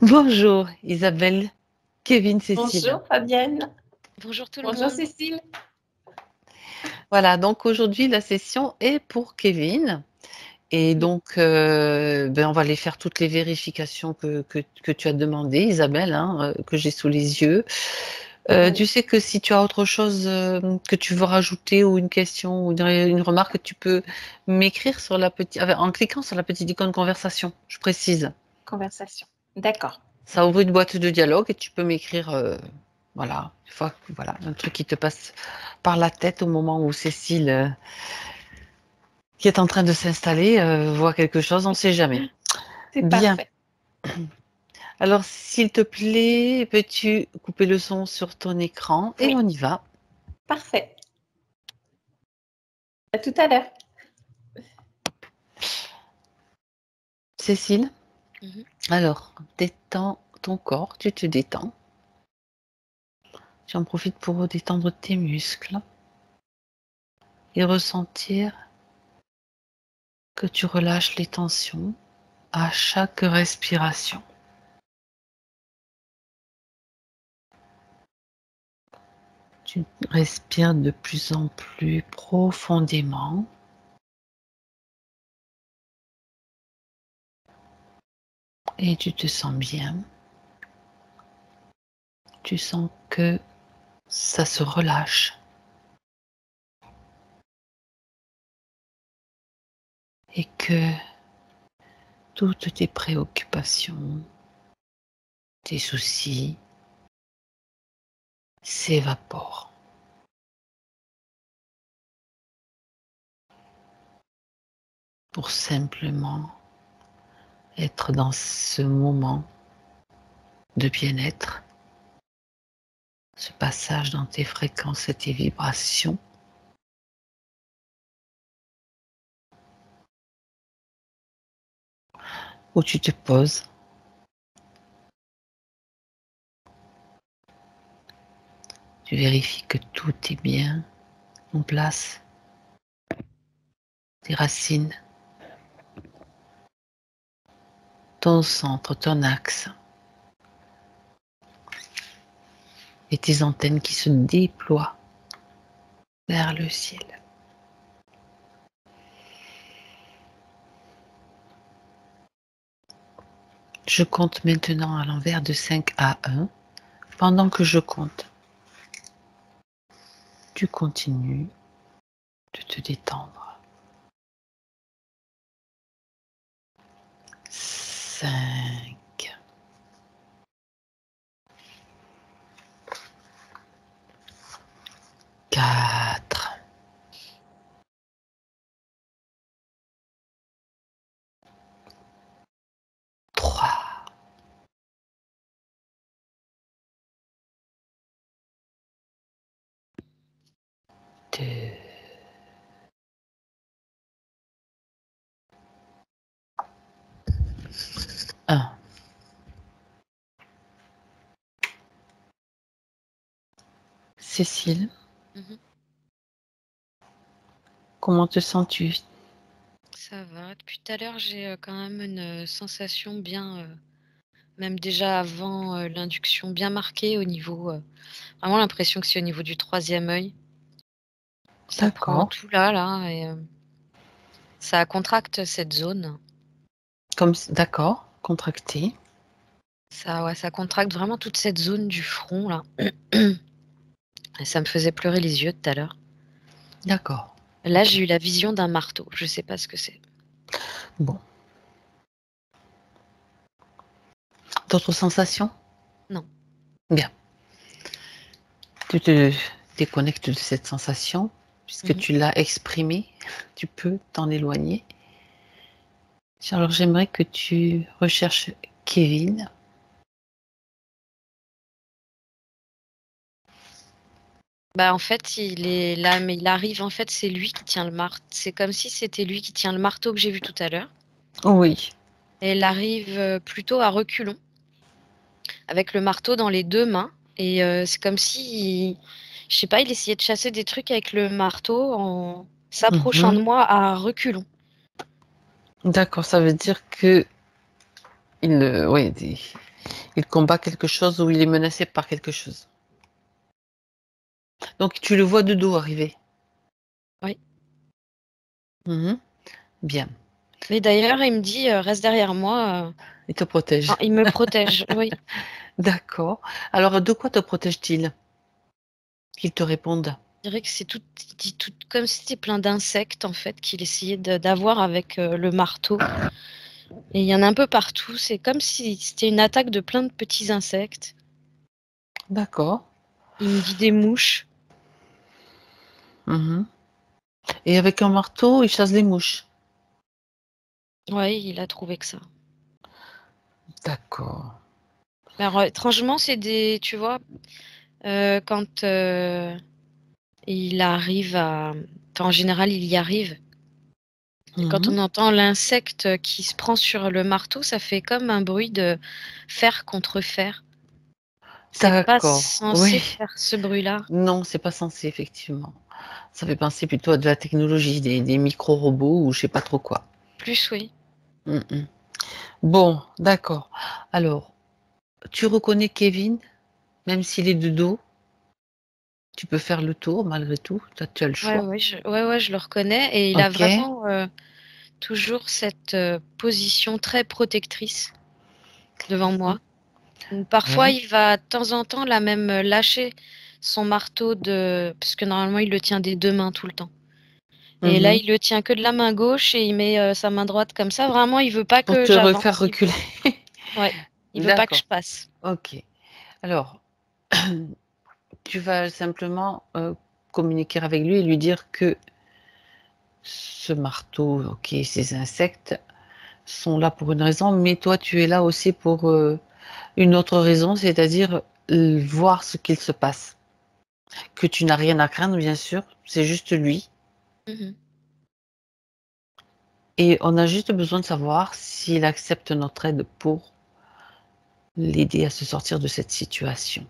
Bonjour Isabelle, Kevin, Cécile. Bonjour Fabienne. Bonjour tout le Bonjour monde. Cécile. Voilà, donc aujourd'hui la session est pour Kevin. Et donc, on va aller faire toutes les vérifications que tu as demandées, Isabelle, hein, que j'ai sous les yeux. Oui. Tu sais que si tu as autre chose que tu veux rajouter ou une question ou une remarque, tu peux m'écrire sur en cliquant sur la petite icône conversation, je précise. Conversation. D'accord. Ça ouvre une boîte de dialogue et tu peux m'écrire, voilà, un truc qui te passe par la tête au moment où Cécile, qui est en train de s'installer, voit quelque chose, on ne sait jamais. C'est Bien. parfait. Alors, s'il te plaît, peux-tu couper le son sur ton écran et Oui. on y va. Parfait. À tout à l'heure. Cécile, Mhm. alors, détends ton corps, tu te détends. J'en profite pour détendre tes muscles et ressentir que tu relâches les tensions à chaque respiration. Tu respires de plus en plus profondément. Et tu te sens bien. Tu sens que ça se relâche. Et que toutes tes préoccupations, tes soucis s'évaporent. Pour simplement être dans ce moment de bien-être, ce passage dans tes fréquences et tes vibrations, où tu te poses, tu vérifies que tout est bien en place, tes racines, ton centre, ton axe, et tes antennes qui se déploient vers le ciel. Je compte maintenant à l'envers de 5 à 1. Pendant que je compte, tu continues de te détendre. 5, 4, 3, 2, 1. Cécile, Mhm. comment te sens-tu? Ça va. Depuis tout à l'heure, j'ai quand même une sensation bien, même déjà avant l'induction, bien marquée au niveau. Vraiment l'impression que c'est au niveau du troisième œil. Ça prend D'accord. tout là, et ça contracte cette zone. D'accord, contracté. Ça contracte vraiment toute cette zone du front là. Et ça me faisait pleurer les yeux tout à l'heure. D'accord. Là, j'ai eu la vision d'un marteau. Je sais pas ce que c'est. Bon. D'autres sensations? Non. Bien. Tu te déconnectes de cette sensation, puisque Mhm. tu l'as exprimée. Tu peux t'en éloigner. Alors j'aimerais que tu recherches Kevin. Bah, en fait, il est là, mais il arrive, en fait, c'est lui qui tient le marteau. C'est comme si c'était lui qui tient le marteau que j'ai vu tout à l'heure. Oui. Et il arrive plutôt à reculons, avec le marteau dans les deux mains. Et c'est comme si, je sais pas, il essayait de chasser des trucs avec le marteau en s'approchant de Mhm. moi à reculons. D'accord, ça veut dire que Oui, il combat quelque chose ou il est menacé par quelque chose. Donc tu le vois de dos arriver. Oui. Mhm. Bien. Mais d'ailleurs, il me dit, reste derrière moi. Il te protège. Il me protège, oui. D'accord. Alors de quoi te protège-t-il? Qu'il te réponde. Je dirais que c'est tout, il dit tout comme si c'était plein d'insectes en fait qu'il essayait d'avoir avec le marteau. Et il y en a un peu partout. C'est comme si c'était une attaque de plein de petits insectes. D'accord. Il me dit des mouches. Mhm. Et avec un marteau, il chasse les mouches. Ouais, il a trouvé que ça. D'accord. Alors, étrangement, c'est des, tu vois, quand il arrive à, enfin, en général, il y arrive. Et quand Mhm. on entend l'insecte qui se prend sur le marteau, ça fait comme un bruit de fer contre fer. C'est pas D'accord. censé Oui. faire ce bruit-là. Non, c'est pas censé, effectivement. Ça fait penser plutôt à de la technologie, des micro-robots ou je sais pas trop quoi. Plus, oui. Mhm. Bon, d'accord. Alors, tu reconnais Kevin, même s'il est de dos, tu peux faire le tour malgré tout. Toi, tu as le Ouais, choix. ouais, je le reconnais et il a Ok. vraiment toujours cette position très protectrice devant moi. Parfois, Ouais. il va de temps en temps là même lâcher son marteau parce que normalement il le tient des deux mains tout le temps. Et là, Mhm. il le tient que de la main gauche et il met sa main droite comme ça. Vraiment, il veut pas Pour que te refaire j'avance. reculer. Ouais, il veut pas que je D'accord. passe. Ok. Alors, tu vas simplement communiquer avec lui et lui dire que ce marteau, ok, ces insectes sont là pour une raison, mais toi, tu es là aussi pour une autre raison, c'est-à-dire voir ce qu'il se passe. Que tu n'as rien à craindre, bien sûr, c'est juste lui. Mhm. Et on a juste besoin de savoir s'il accepte notre aide pour l'aider à se sortir de cette situation.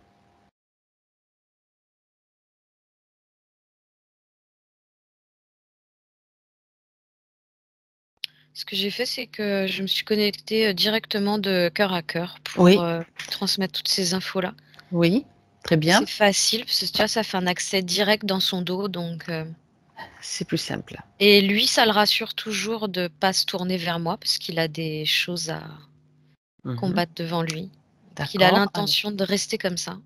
Ce que j'ai fait, c'est que je me suis connectée directement de cœur à cœur pour Oui, transmettre toutes ces infos-là. oui, très bien, C'est facile parce que tu vois, ça fait un accès direct dans son dos. Donc, c'est plus simple. et lui, ça le rassure toujours de pas se tourner vers moi parce qu'il a des choses à Mhm. combattre devant lui. Donc, il a D'accord, alors, l'intention de rester comme ça.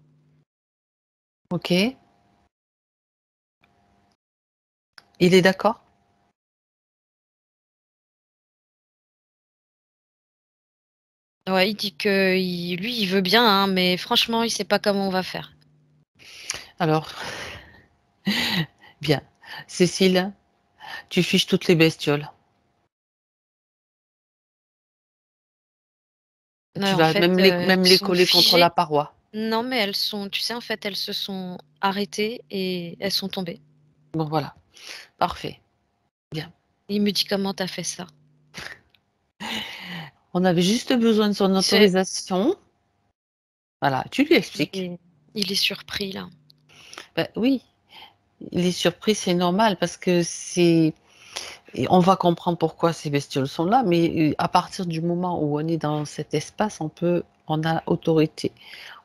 ok. Il est d'accord? Ouais, il dit que lui, il veut bien, hein, mais franchement, il sait pas comment on va faire. Alors, bien. Cécile, tu fiches toutes les bestioles. Ouais, Tu en vas fait, même elles les sont coller contre la figées. paroi. Non, mais elles sont, tu sais, en fait, elles se sont arrêtées et elles sont tombées. Bon, voilà, parfait. Bien. Et il me dit comment t'as fait ça. On avait juste besoin de son C'est- autorisation. Voilà, tu lui Il expliques. est, il est surpris là. Ben oui, les surprises, c'est normal parce que c'est et on va comprendre pourquoi ces bestioles sont là, mais à partir du moment où on est dans cet espace, on a autorité.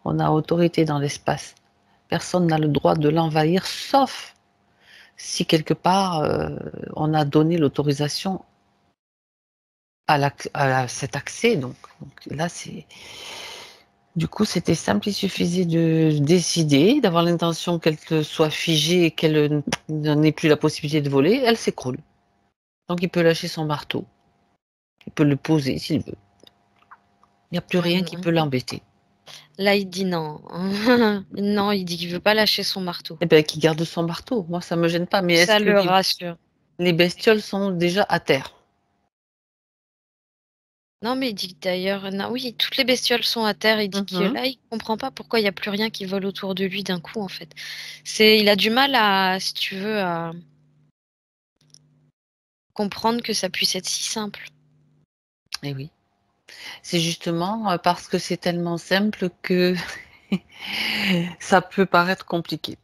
On a autorité dans l'espace. Personne n'a le droit de l'envahir, sauf si quelque part, on a donné l'autorisation cet accès. Donc là, c'est du coup, c'était simple, il suffisait de décider, d'avoir l'intention qu'elle te soit figée et qu'elle n'en ait plus la possibilité de voler, elle s'écroule. Donc il peut lâcher son marteau, il peut le poser s'il veut. Il n'y a plus Ouais, rien qui non. peut l'embêter. Là, il dit non. Non, il dit qu'il veut pas lâcher son marteau. Eh bien, qu'il garde son marteau. Moi, ça me gêne pas. Mais est-ce Ça que le rassure. les bestioles sont déjà à terre? Non, mais il dit d'ailleurs, non, oui, toutes les bestioles sont à terre. Il dit que Mhm. là, il comprend pas pourquoi il y a plus rien qui vole autour de lui d'un coup, en fait. Il a du mal à, si tu veux, à comprendre que ça puisse être si simple. Eh oui. C'est justement parce que c'est tellement simple que ça peut paraître compliqué.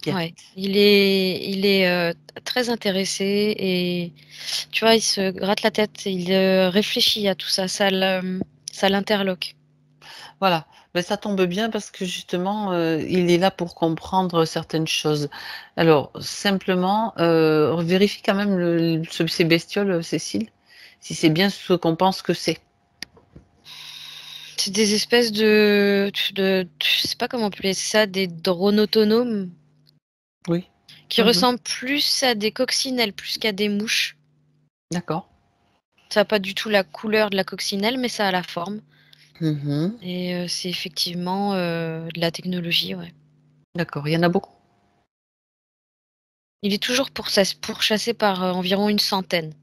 Bien. Ouais, il est très intéressé et tu vois, il se gratte la tête, il réfléchit à tout ça, ça l'interloque. Voilà, ben, ça tombe bien parce que justement, il est là pour comprendre certaines choses. Alors simplement, vérifie quand même ces bestioles, Cécile, si c'est bien ce qu'on pense que c'est. C'est des espèces je sais pas comment appeler ça, des drones autonomes Oui. qui Mmh. ressemblent plus à des coccinelles plus qu'à des mouches. D'accord. Ça a pas du tout la couleur de la coccinelle, mais ça a la forme Mmh. et c'est effectivement, de la technologie, ouais. D'accord, il y en a beaucoup? Il est toujours pourchassé par, environ une centaine.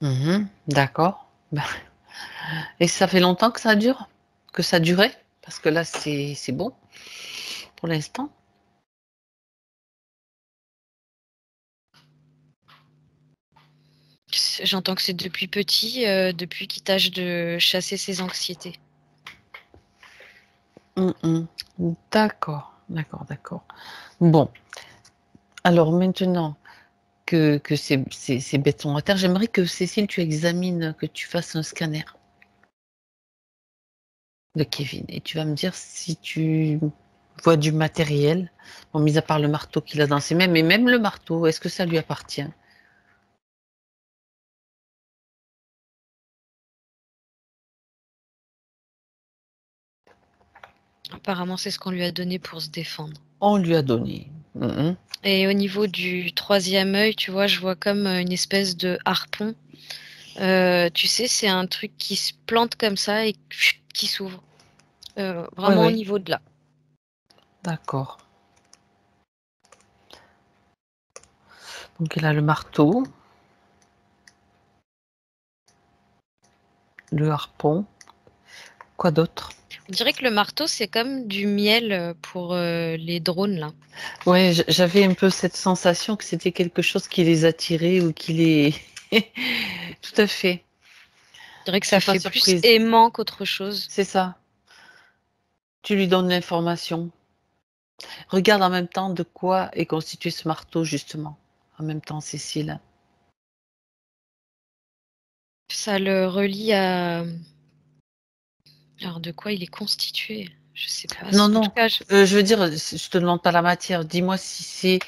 Mmh. D'accord. Ben, et ça fait longtemps que ça dure? Que ça durait? Parce que là, c'est bon pour l'instant? J'entends que c'est depuis petit, depuis qu'il tâche de chasser ses anxiétés. Mmh mh. D'accord, d'accord, d'accord. Bon, alors maintenant que ces bêtes sont à terre, j'aimerais que Cécile, tu examines, que tu fasses un scanner de Kevin et tu vas me dire si tu vois du matériel, bon, mis à part le marteau qu'il a dans ses mains, mais même le marteau, est-ce que ça lui appartient? Apparemment, c'est ce qu'on lui a donné pour se défendre. On lui a donné. Mmh. Et au niveau du troisième œil, tu vois, je vois comme, une espèce de harpon. Tu sais, c'est un truc qui se plante comme ça et qui s'ouvre, Oui, vraiment au oui, niveau de là. d'accord. Donc il a le marteau, le harpon, quoi d'autre? On dirait que le marteau, c'est comme du miel, pour, les drones là. Ouais, j'avais un peu cette sensation que c'était quelque chose qui les attirait ou qui les tout à fait. Je dirais que Je ça suis pas fait plus surprise. aimant qu'autre chose. C'est ça. Tu lui donnes l'information. Regarde en même temps de quoi est constitué ce marteau justement. En même temps, Cécile. Ça le relie à alors de quoi il est constitué? Je sais pas. Non, En tout non, cas, je veux dire, je te demande pas la matière. Dis-moi si c'est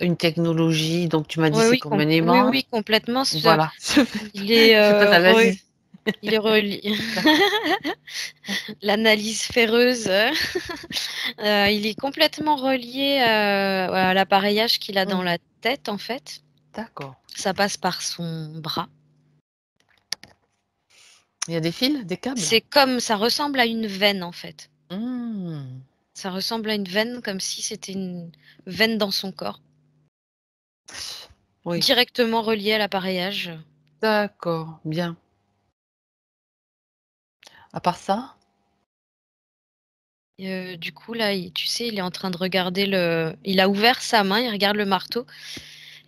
une technologie, donc tu m'as dit oui, c'est oui, comme un oui, aimant. oui, complètement. Voilà. Il est, Je fais pas d'analyse. il est relié. D'accord. L'analyse ferreuse, il est complètement relié, à l'appareillage qu'il a dans Mmh. la tête, en fait. D'accord. Ça passe par son bras. Il y a des fils, des câbles? C'est comme ça ressemble à une veine, en fait. Mmh. Ça ressemble à une veine, comme si c'était une veine dans son corps, Oui. directement reliée à l'appareillage. D'accord, bien. À part ça? Du coup, là, tu sais, il est en train de regarder il a ouvert sa main, il regarde le marteau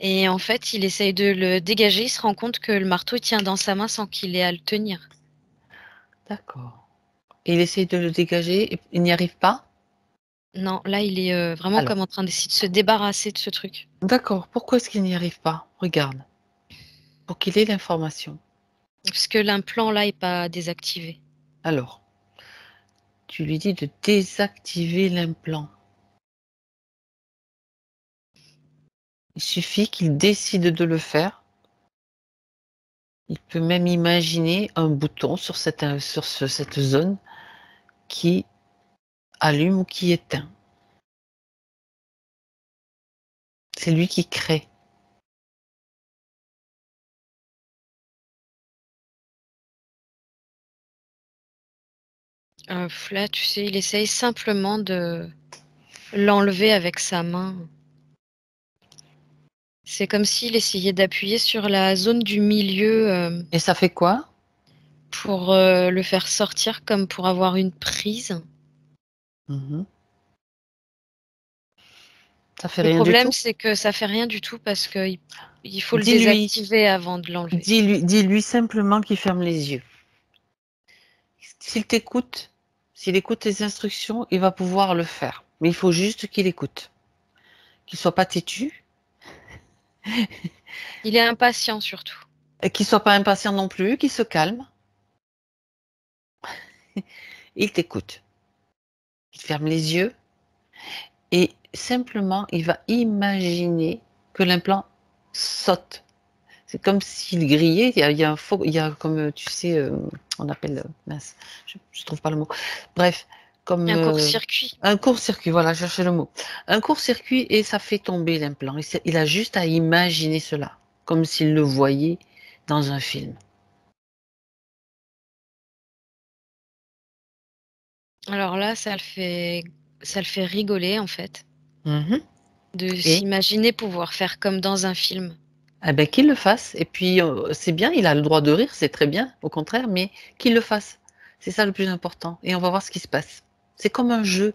et en fait, il essaye de le dégager. Il se rend compte que le marteau, il tient dans sa main sans qu'il ait à le tenir. D'accord. Et il essaye de le dégager et il n'y arrive pas? Non, là, il est, vraiment Alors, comme en train d'essayer de se débarrasser de ce truc. d'accord, pourquoi est-ce qu'il n'y arrive pas? Regarde, pour qu'il ait l'information. Parce que l'implant, là, est pas désactivé. Alors, tu lui dis de désactiver l'implant. Il suffit qu'il décide de le faire. Il peut même imaginer un bouton sur cette zone qui allume ou qui éteint. C'est lui qui crée. Là, tu sais, il essaye simplement de l'enlever avec sa main. C'est comme s'il essayait d'appuyer sur la zone du milieu, Et ça fait quoi? pour, le faire sortir comme pour avoir une prise. Mmh. Ça fait Le rien du problème, tout? c'est que ça fait rien du tout parce qu'il faut le Dis-lui, désactiver avant de l'enlever. dis-lui simplement qu'il ferme les yeux. S'il t'écoute, s'il écoute tes instructions, il va pouvoir le faire. Mais il faut juste qu'il écoute. qu'il soit pas têtu, Il est impatient surtout. et qu'il soit pas impatient non plus, qu'il se calme. Il t'écoute. Il ferme les yeux et simplement, il va imaginer que l'implant saute. C'est comme s'il grillait. Il y a comme, tu sais, on appelle, mince, je trouve pas le mot. Bref, comme Un court-circuit. un court-circuit, voilà, je cherchais le mot. Un court-circuit et ça fait tomber l'implant. Il a juste à imaginer cela, comme s'il le voyait dans un film. Alors là, ça le fait rigoler en fait, Mhm. de Et s'imaginer pouvoir faire comme dans un film. eh ben, qu'il le fasse. Et puis, c'est bien, il a le droit de rire, c'est très bien, au contraire, mais qu'il le fasse. C'est ça le plus important. Et on va voir ce qui se passe. C'est comme un jeu.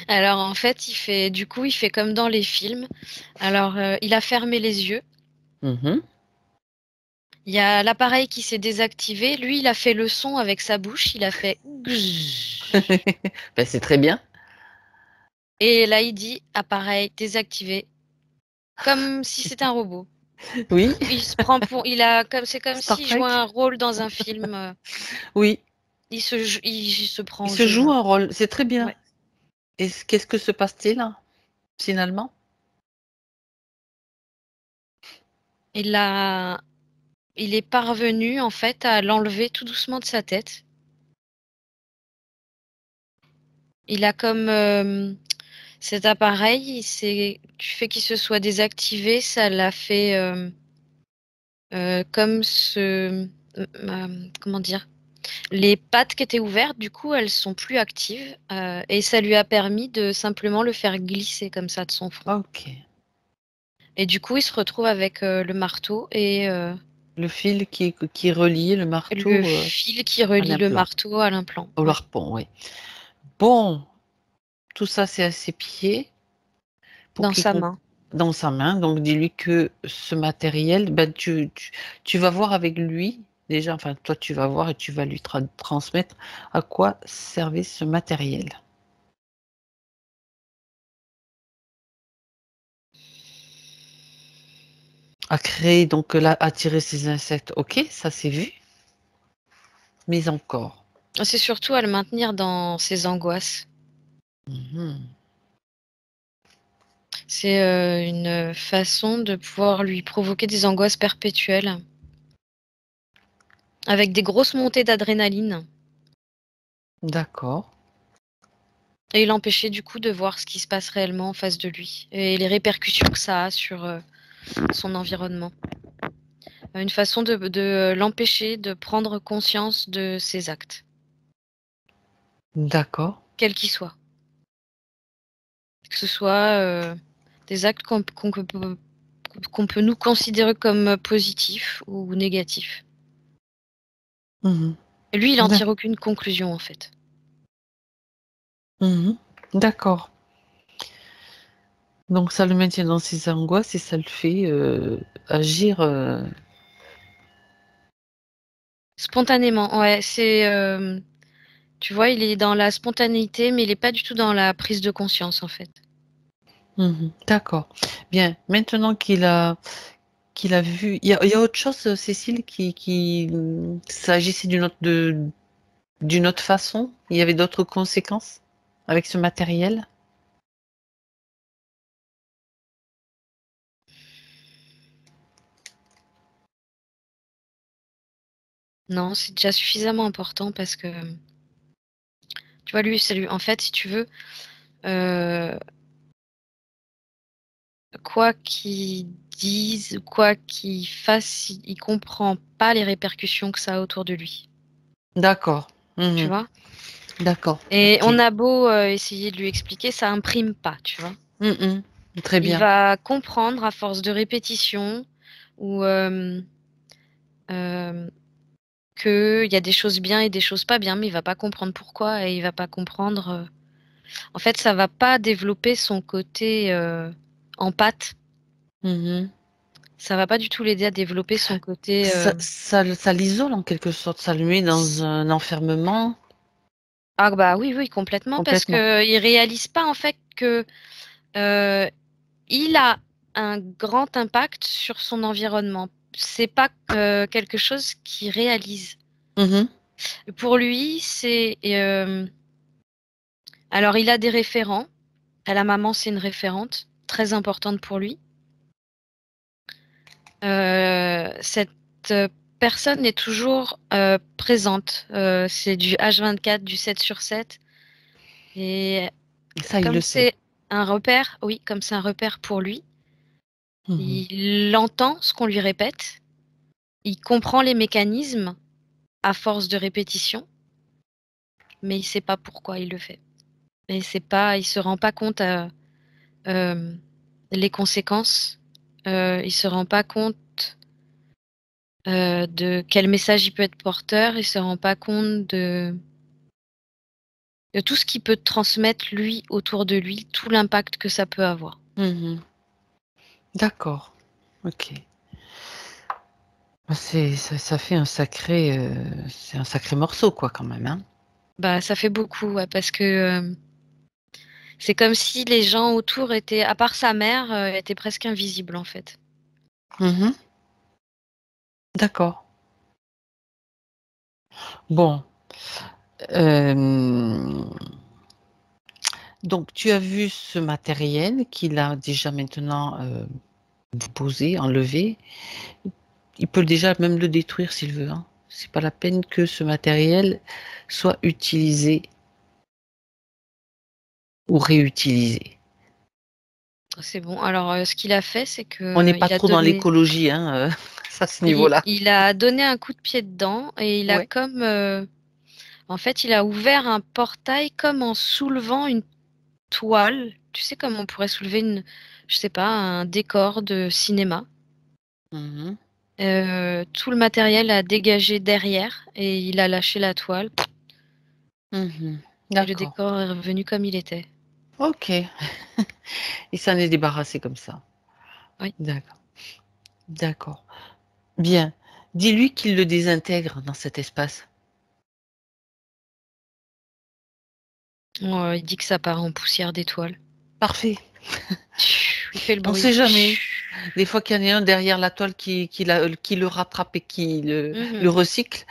Alors en fait, il fait comme dans les films. Alors il a fermé les yeux. Mhm. Il y a l'appareil qui s'est désactivé. Lui, il a fait le son avec sa bouche. Il a fait Ben, c'est très bien. et là il dit appareil désactivé, comme si c'était un robot. Oui, Il se prend pour, il a comme c'est comme Star s'il Trek. jouait un rôle dans un film. Oui, Il se prend il au se jeu joue là. un rôle. C'est très bien. Ouais. Et qu'est-ce que se passe-t-il, finalement? Il a, il est parvenu en fait à l'enlever tout doucement de sa tête. Il a comme cet appareil, du fait qu'il se soit désactivé, ça l'a fait comme comment dire, les pattes qui étaient ouvertes, du coup, elles sont plus actives et ça lui a permis de simplement le faire glisser comme ça de son front. Ok. Et du coup, il se retrouve avec le marteau et Le fil qui relie le le marteau fil qui à relie le l'implant, marteau à l'implant. au Ouais. harpon, oui. Bon, tout ça, c'est à ses pieds pour Dans qu'il sa main. dans sa main. Donc, dis-lui que ce matériel, ben, tu vas voir avec lui, déjà, enfin, toi, tu vas voir et tu vas lui transmettre à quoi servait ce matériel. À créer, donc là, attirer ces insectes, ok, ça c'est vu, mais encore. C'est surtout à le maintenir dans ses angoisses. Mhm. C'est une façon de pouvoir lui provoquer des angoisses perpétuelles, avec des grosses montées d'adrénaline, D'accord, et l'empêcher du coup de voir ce qui se passe réellement en face de lui, et les répercussions que ça a sur son environnement. Une façon de l'empêcher de prendre conscience de ses actes, d'accord. quels qu'ils soient. Que ce soit des actes qu'on peut nous considérer comme positifs ou négatifs. Mhm. Et lui, il en D'ac- tire aucune conclusion en fait. mhm. D'accord. Donc ça le maintient dans ses angoisses et ça le fait agir. Spontanément, ouais, tu vois, il est dans la spontanéité, mais il n'est pas du tout dans la prise de conscience en fait. Mhm. D'accord. Bien. Maintenant qu'il a vu, il y a autre chose, Cécile, qui s'agissait d'une autre façon. Il y avait d'autres conséquences avec ce matériel. Non, c'est déjà suffisamment important parce que, tu vois, en fait, si tu veux, euh, quoi qu'il dise, quoi qu'il fasse, il comprend pas les répercussions que ça a autour de lui, D'accord. tu Mhm. vois. D'accord. Et Ok. on a beau essayer de lui expliquer, ça imprime pas, tu vois. Mhm. Très Il bien. va comprendre à force de répétition ou euh, qu'il y a des choses bien et des choses pas bien, mais il va pas comprendre pourquoi et il va pas comprendre. En fait, ça va pas développer son côté empathe. Mhm. Ça va pas du tout l'aider à développer son côté. Ça l'isole en quelque sorte, ça le met dans un enfermement. Ah bah oui, oui, complètement, parce Complètement. qu'il réalise pas en fait que il a un grand impact sur son environnement. C'est pas quelque chose qu'il réalise. Mhm. Pour lui, alors il a des référents. La maman, c'est une référente très importante pour lui. Cette personne est toujours présente. C'est du H24, du 7 sur 7. Et Ça, il le comme sait. c'est un repère, oui, comme c'est un repère pour lui, Mhm. il entend ce qu'on lui répète, il comprend les mécanismes à force de répétition, mais il sait pas pourquoi il le fait. Et il se rend pas compte euh, les conséquences. Il se rend pas compte de quel message il peut être porteur. Il se rend pas compte de tout ce qu'il peut transmettre lui autour de lui, tout l'impact que ça peut avoir. Mhm. D'accord. Ok. Bah, ça fait c'est un sacré morceau, quoi, quand même, hein. Bah, ça fait beaucoup, ouais, parce que c'est comme si les gens autour étaient, à part sa mère, étaient presque invisibles en fait. Mhm. D'accord. Bon. Euh, Donc, tu as vu ce matériel qu'il a déjà maintenant déposé, enlevé. Il peut déjà même le détruire s'il veut, hein. C'est pas la peine que ce matériel soit utilisé ou réutilisé. C'est bon. Alors, ce qu'il a fait, c'est On n'est que pas trop dans l'écologie, hein, à ce niveau-là. il a donné un coup de pied dedans et il a Ouais. comme, en fait, il a ouvert un portail comme en soulevant une toile. Tu sais, comme on pourrait soulever je sais pas, un décor de cinéma. Mhm. Tout le matériel a dégagé derrière et il a lâché la toile Mhm. et le D'accord. décor est revenu comme il était. Ok. Il s'en est débarrassé comme ça. Oui. D'accord. D'accord. Bien. Dis-lui qu'il le désintègre dans cet espace. Il dit que ça part en poussière d'étoiles. Parfait. Il fait le On ne bruit. sait jamais. Des fois qu'il y en a un derrière la toile qui le rattrape et qui le Mhm. recycle,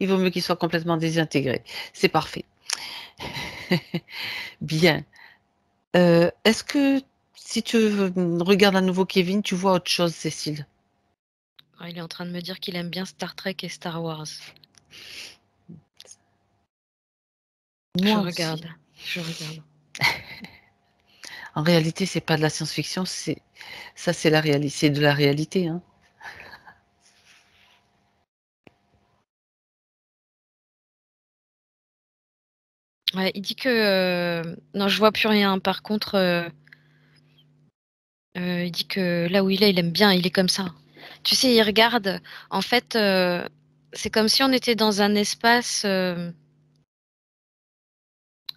il vaut mieux qu'il soit complètement désintégré. C'est parfait. Bien. Est-ce que si tu regardes à nouveau Kevin, tu vois autre chose, Cécile? Ah, il est en train de me dire qu'il aime bien Star Trek et Star Wars. Je Moi aussi. regarde. Je regarde. En réalité, c'est pas de la science-fiction, c'est la réalité, c'est de la réalité, hein. Ouais, il dit que non, je vois plus rien. Par contre, il dit que là où il aime bien. Il est comme ça. Tu sais, il regarde. En fait, c'est comme si on était dans un espace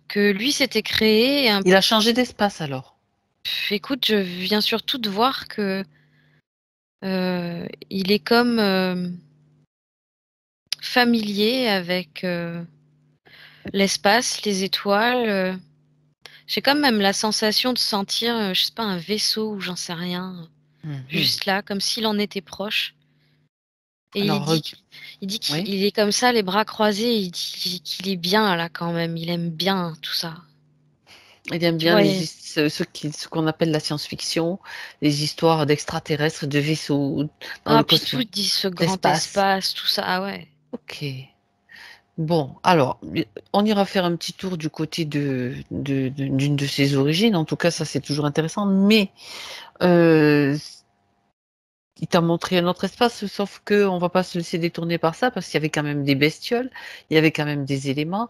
que lui s'était créé. Il a changé d'espace alors. Écoute, je viens surtout de voir que il est comme familier avec l'espace, les étoiles. J'ai quand même la sensation de sentir, je sais pas, un vaisseau ou j'en sais rien, Mhm. juste là, comme s'il en était proche. Et Alors, il dit oui. qu'il est comme ça, les bras croisés. Il dit qu'il est bien là quand même. Il aime bien tout ça. Il aime Tu bien vois, ce qu'on appelle la science-fiction, les histoires d'extraterrestres, de vaisseaux dans le ah puis tout, cosmos, il dit ce grand l'espace. espace, tout ça. Ah ouais. Ok. Bon, alors, on ira faire un petit tour du côté d'une de ses origines. En tout cas, ça, c'est toujours intéressant. Mais euh, il t'a montré un autre espace, sauf que on va pas se laisser détourner par ça, parce qu'il y avait quand même des bestioles, il y avait quand même des éléments.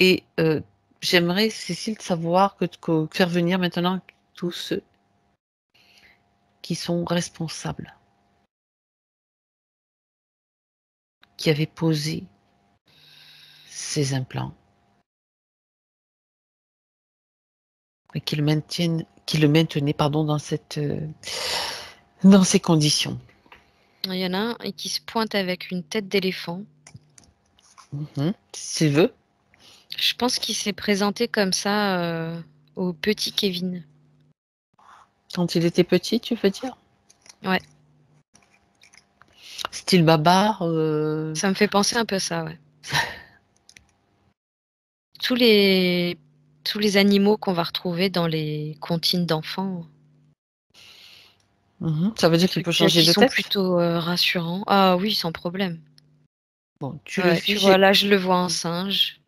Et j'aimerais, Cécile, savoir faire venir maintenant tous ceux qui sont responsables, qui avaient posé ces implants et qui le maintenaient, pardon, dans ces conditions. Il y en a un qui se pointe avec une tête d'éléphant. Mhm. S'il veut. Je pense qu'il s'est présenté comme ça au petit Kevin. Quand il était petit, tu veux dire? Ouais. Style babar. Ça me fait penser un peu ça, ouais. Tous les animaux qu'on va retrouver dans les comptines d'enfants, Ça veut dire qu'il trucs peut changer qui de sont tête? plutôt rassurants. Ah oui, sans problème. Bon, tu le Ouais, tu figes, vois, là, je le vois en singe.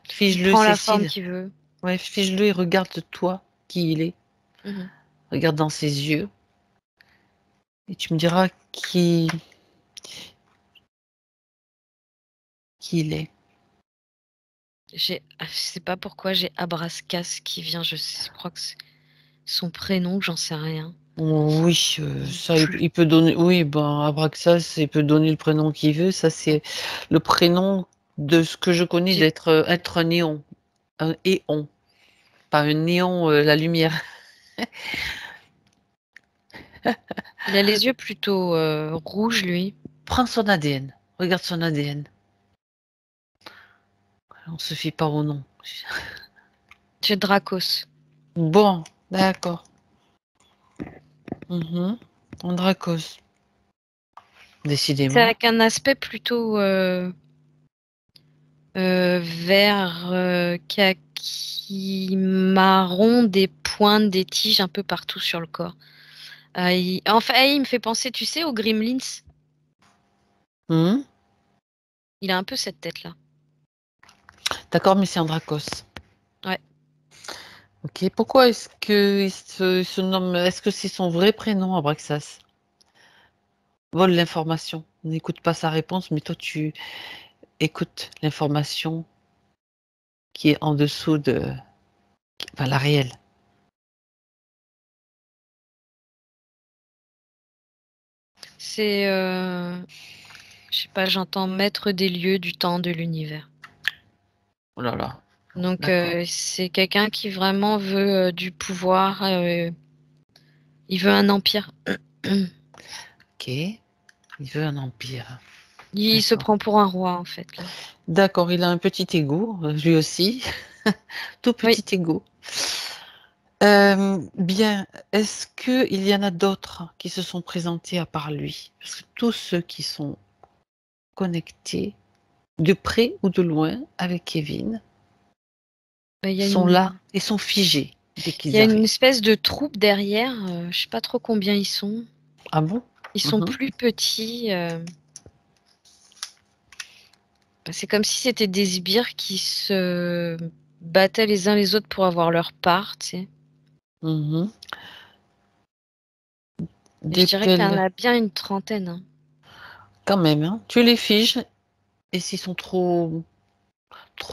Il fige-le, prend la forme Cécile. qu'il veut. Ouais, fige-le et regarde-toi qui il est. Mhm. Regarde dans ses yeux et tu me diras qui il est. Je sais pas pourquoi j'ai Abrascas qui vient. Je crois que c'est son prénom, j'en sais rien. Oui, ça, Plus. il peut donner. Oui, ben, Abraxas, il peut donner le prénom qu'il veut. Ça, c'est le prénom de ce que je connais J'ai- d'être être un néon. Un éon. Pas un néon, la lumière. Il a les yeux plutôt rouges, lui. Prends son ADN. Regarde son ADN. On se fie pas au nom. J'ai Dracos. Bon, d'accord. Andrakos. C'est Décidément. avec un aspect plutôt vert, kaki, marron, des pointes, des tiges un peu partout sur le corps. Enfin, il me fait penser, tu sais, aux Gremlins. Mhm. Il a un peu cette tête-là. D'accord, mais c'est Andrakos. Ouais. Ok, pourquoi est-ce que il se nomme. Est-ce que c'est son vrai prénom, Abraxas? Vole l'information. N'écoute pas sa réponse, mais toi, tu écoutes l'information qui est en dessous de. Enfin, la réelle. C'est, je sais pas, j'entends maître des lieux, du temps, de l'univers. Oh là là. Donc, D'accord. c'est quelqu'un qui vraiment veut du pouvoir. Il veut un empire. Ok. Il veut un empire. Il se D'accord. prend pour un roi, en fait, là. D'accord, il a un petit ego, lui aussi. Tout Oui. petit ego. Bien, est-ce qu'il y en a d'autres qui se sont présentés à part lui? Parce que tous ceux qui sont connectés, de près ou de loin, avec Kevin, Bah, sont là et sont figés dès il y qu'ils a une arrivent. espèce de troupe derrière. Je sais pas trop combien ils sont. Ah bon? Ils sont Mhm. plus petits. C'est comme si c'était des sbires qui se battaient les uns les autres pour avoir leur part, tu sais. Mhm. Et De je dirais qu'il y en quel... a bien une trentaine, hein. Quand même, hein. Tu les figes et s'ils sont trop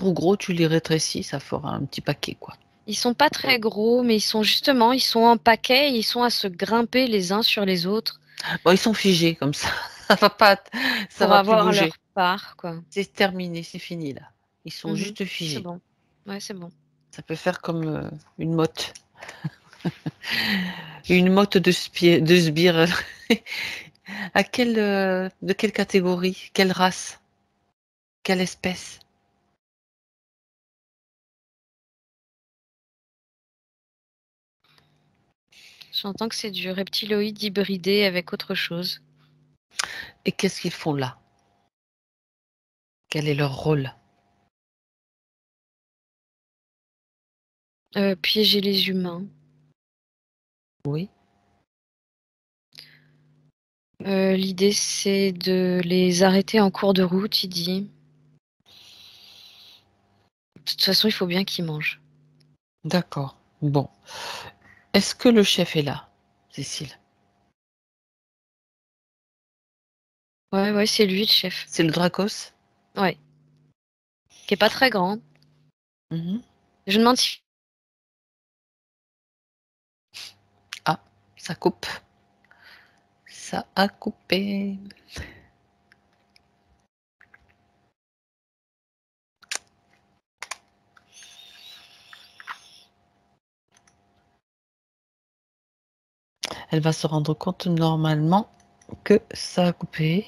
gros, tu les rétrécis, ça fera un petit paquet, quoi. Ils sont pas très gros, mais ils sont en paquet, et ils sont à se grimper les uns sur les autres Bon, ils sont figés comme ça. Ça va pas, ça pour va plus avoir bouger. leur part, quoi. C'est terminé, c'est fini là. Ils sont Mhm. juste C'est figés. bon. Ouais, c'est bon. Ça peut faire comme une motte. Une motte de sbires. De quelle catégorie? Quelle race? Quelle espèce? J'entends que c'est du reptiloïde hybridé avec autre chose. Et qu'est-ce qu'ils font là? Quel est leur rôle? Piéger les humains. Oui. L'idée, c'est de les arrêter en cours de route, il dit. De toute façon, il faut bien qu'ils mangent. D'accord. Bon. Est-ce que le chef est là, Cécile? Ouais, ouais, c'est lui le chef. C'est le Dracos? Ouais. Qui est pas très grand. Mhm. Je me demande si. Ah, ça coupe. Ça a coupé. Elle va se rendre compte normalement que ça a coupé.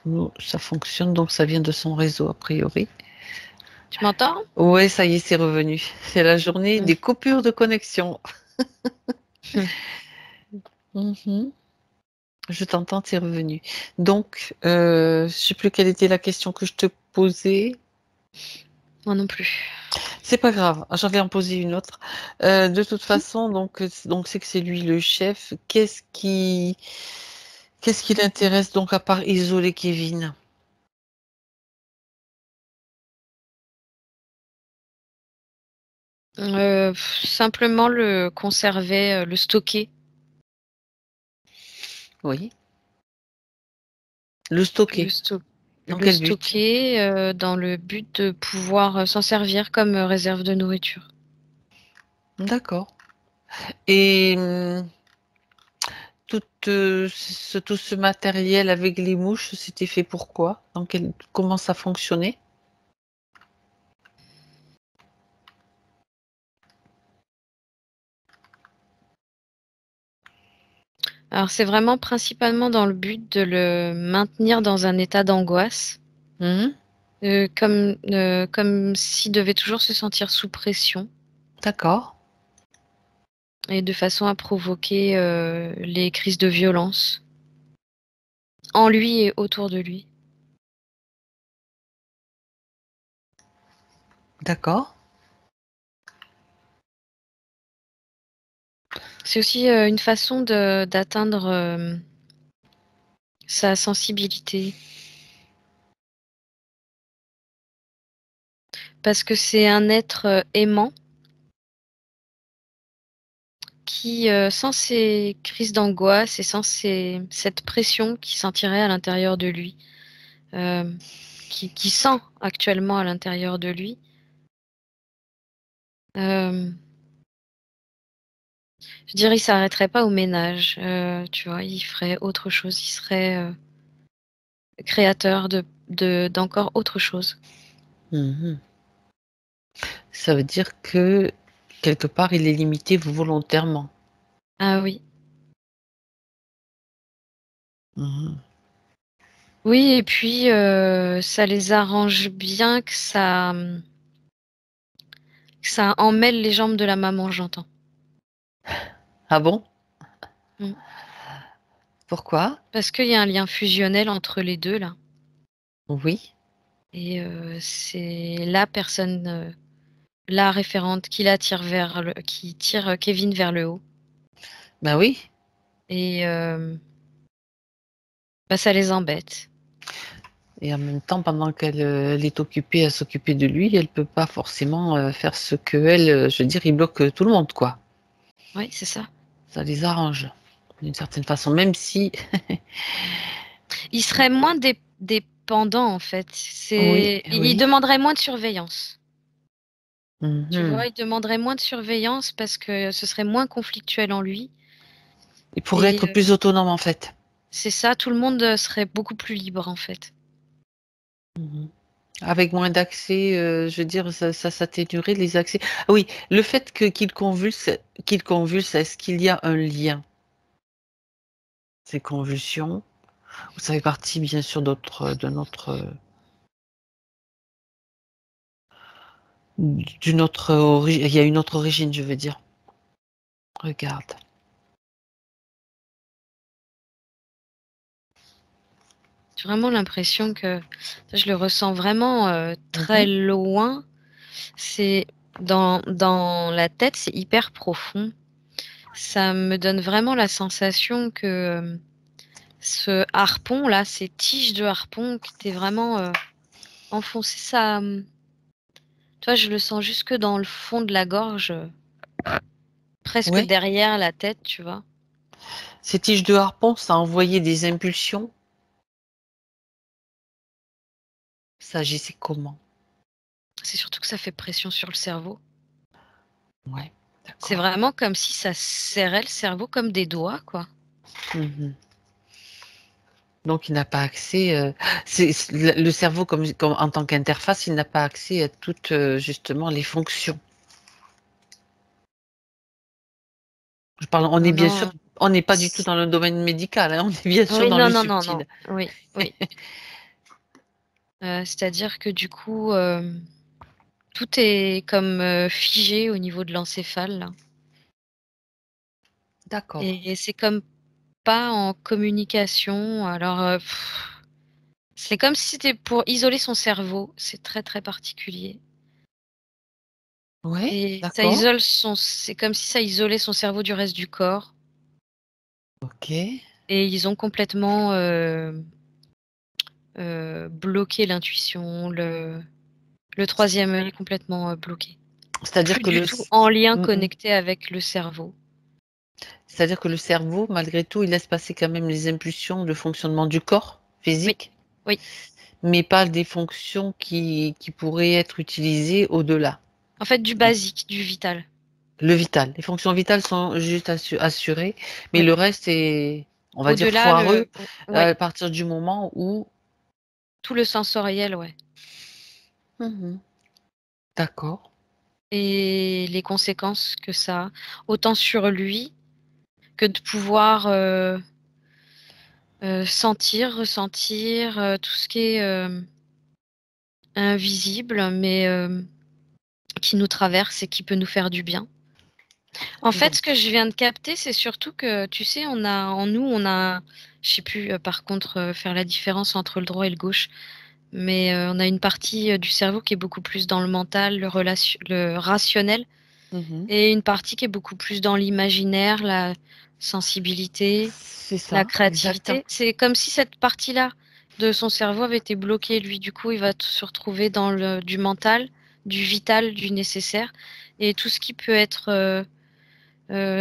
nous, ça fonctionne, donc ça vient de son réseau a priori. Tu m'entends? Ouais, ça y est, c'est revenu. C'est la journée Mm. des coupures de connexion. Mm. Mhm. Je t'entends, c'est revenu. Donc, je sais plus quelle était la question que je te posais. Moi non plus. C'est pas grave, j'en vais en poser une autre. De toute façon, donc c'est que c'est lui le chef. Qu'est-ce qui l'intéresse donc à part isoler Kevin? Simplement le conserver, le stocker. Oui. Le Le, stocker. sto- Dans le quel but? stocker dans le but de pouvoir s'en servir comme réserve de nourriture. D'accord. Et tout ce matériel avec les mouches, c'était fait pourquoi? Comment ça fonctionnait? Alors c'est vraiment principalement dans le but de le maintenir dans un état d'angoisse, Mhm. comme s'il devait toujours se sentir sous pression D'accord. et de façon à provoquer les crises de violence en lui et autour de lui. D'accord. C'est aussi une façon d'atteindre sa sensibilité. Parce que c'est un être aimant qui, sans ces crises d'angoisse et sans cette pression qu'il sentirait à l'intérieur de lui, qui sent actuellement à l'intérieur de lui, je dirais, il s'arrêterait pas au ménage, tu vois, il ferait autre chose, il serait créateur d'encore autre chose. Mhm. Ça veut dire que quelque part, il est limité volontairement. Ah oui. Mhm. Oui, et puis ça les arrange bien que ça emmêle les jambes de la maman, j'entends. Ah bon? Mm. Pourquoi? Parce qu'il y a un lien fusionnel entre les deux, là. Oui. Et c'est la personne, la référente qui l'attire qui tire Kevin vers le haut. Ben oui. Et bah, ça les embête. Et en même temps, pendant qu'elle elle est occupée à s'occuper de lui, elle peut pas forcément faire ce que elle, je veux dire, il bloque tout le monde, quoi. Oui, c'est ça. Ça les arrange d'une certaine façon, même si. Il serait moins dépendant, en fait. Oui, Il oui. demanderait moins de surveillance. Tu Mhm. vois, il demanderait moins de surveillance parce que ce serait moins conflictuel en lui. Il pourrait Et être plus autonome, en fait. c'est ça, tout le monde serait beaucoup plus libre, en fait. Mhm. Avec moins d'accès, je veux dire, ça s'atténuerait les accès. Ah oui, le fait qu'il convulse, est-ce qu'il y a un lien? Ces convulsions, ça fait partie bien sûr de notre d'une autre origine. Il y a une autre origine, je veux dire. Regarde. J'ai vraiment l'impression que je le ressens vraiment très Mhm. loin. C'est dans la tête, c'est hyper profond. Ça me donne vraiment la sensation que ce harpon là, ces tiges de harpon, que t'es vraiment enfoncé ça. Tu vois, je le sens jusque dans le fond de la gorge, presque Ouais. derrière la tête, tu vois. Ces tiges de harpon, ça a envoyé des impulsions. Ça agissait comment? C'est surtout que ça fait pression sur le cerveau. Ouais, C'est d'accord. vraiment comme si ça serrait le cerveau comme des doigts, quoi. Mhm. Donc il n'a pas accès. Le cerveau, comme en tant qu'interface, il n'a pas accès à toutes justement les fonctions. Je parle, on est Non, bien sûr, non. on n'est pas du tout dans le domaine médical, hein, on est bien sûr Oui, dans non, le non, non, non. subtil. Oui, oui. C'est-à-dire que du coup, tout est comme figé au niveau de l'encéphale. Là. D'accord. Et c'est comme pas en communication. Alors, c'est comme si c'était pour isoler son cerveau. C'est très très particulier. Oui, Et ça d'accord. isole c'est comme si ça isolait son cerveau du reste du corps. Ok. Et ils ont complètement bloqué l'intuition. Le troisième œil est complètement bloqué. C'est-à-dire Plus que du tout en lien Mm, connecté avec le cerveau. c'est-à-dire que le cerveau, malgré tout, il laisse passer quand même les impulsions de fonctionnement du corps Oui, physique, oui. mais pas des fonctions qui pourraient être utilisées au-delà. En fait, du basique, du vital. Le vital. Les fonctions vitales sont juste assurées, mais Oui. le reste est, on va dire, Au-delà, foireux ouais, à partir du moment où... tout le sensoriel, ouais. Mhm. D'accord. Et les conséquences que ça a, autant sur lui que de pouvoir sentir, ressentir tout ce qui est invisible, mais qui nous traverse et qui peut nous faire du bien. En fait, Donc, ce que je viens de capter, c'est surtout que, tu sais, on a, je sais plus par contre faire la différence entre le droit et le gauche, mais on a une partie du cerveau qui est beaucoup plus dans le mental, le rationnel, mhm. et une partie qui est beaucoup plus dans l'imaginaire, la sensibilité, C'est la ça, exactement. créativité. C'est comme si cette partie-là de son cerveau avait été bloquée. Lui, du coup, il va se retrouver dans du mental, du vital, du nécessaire, et tout ce qui peut être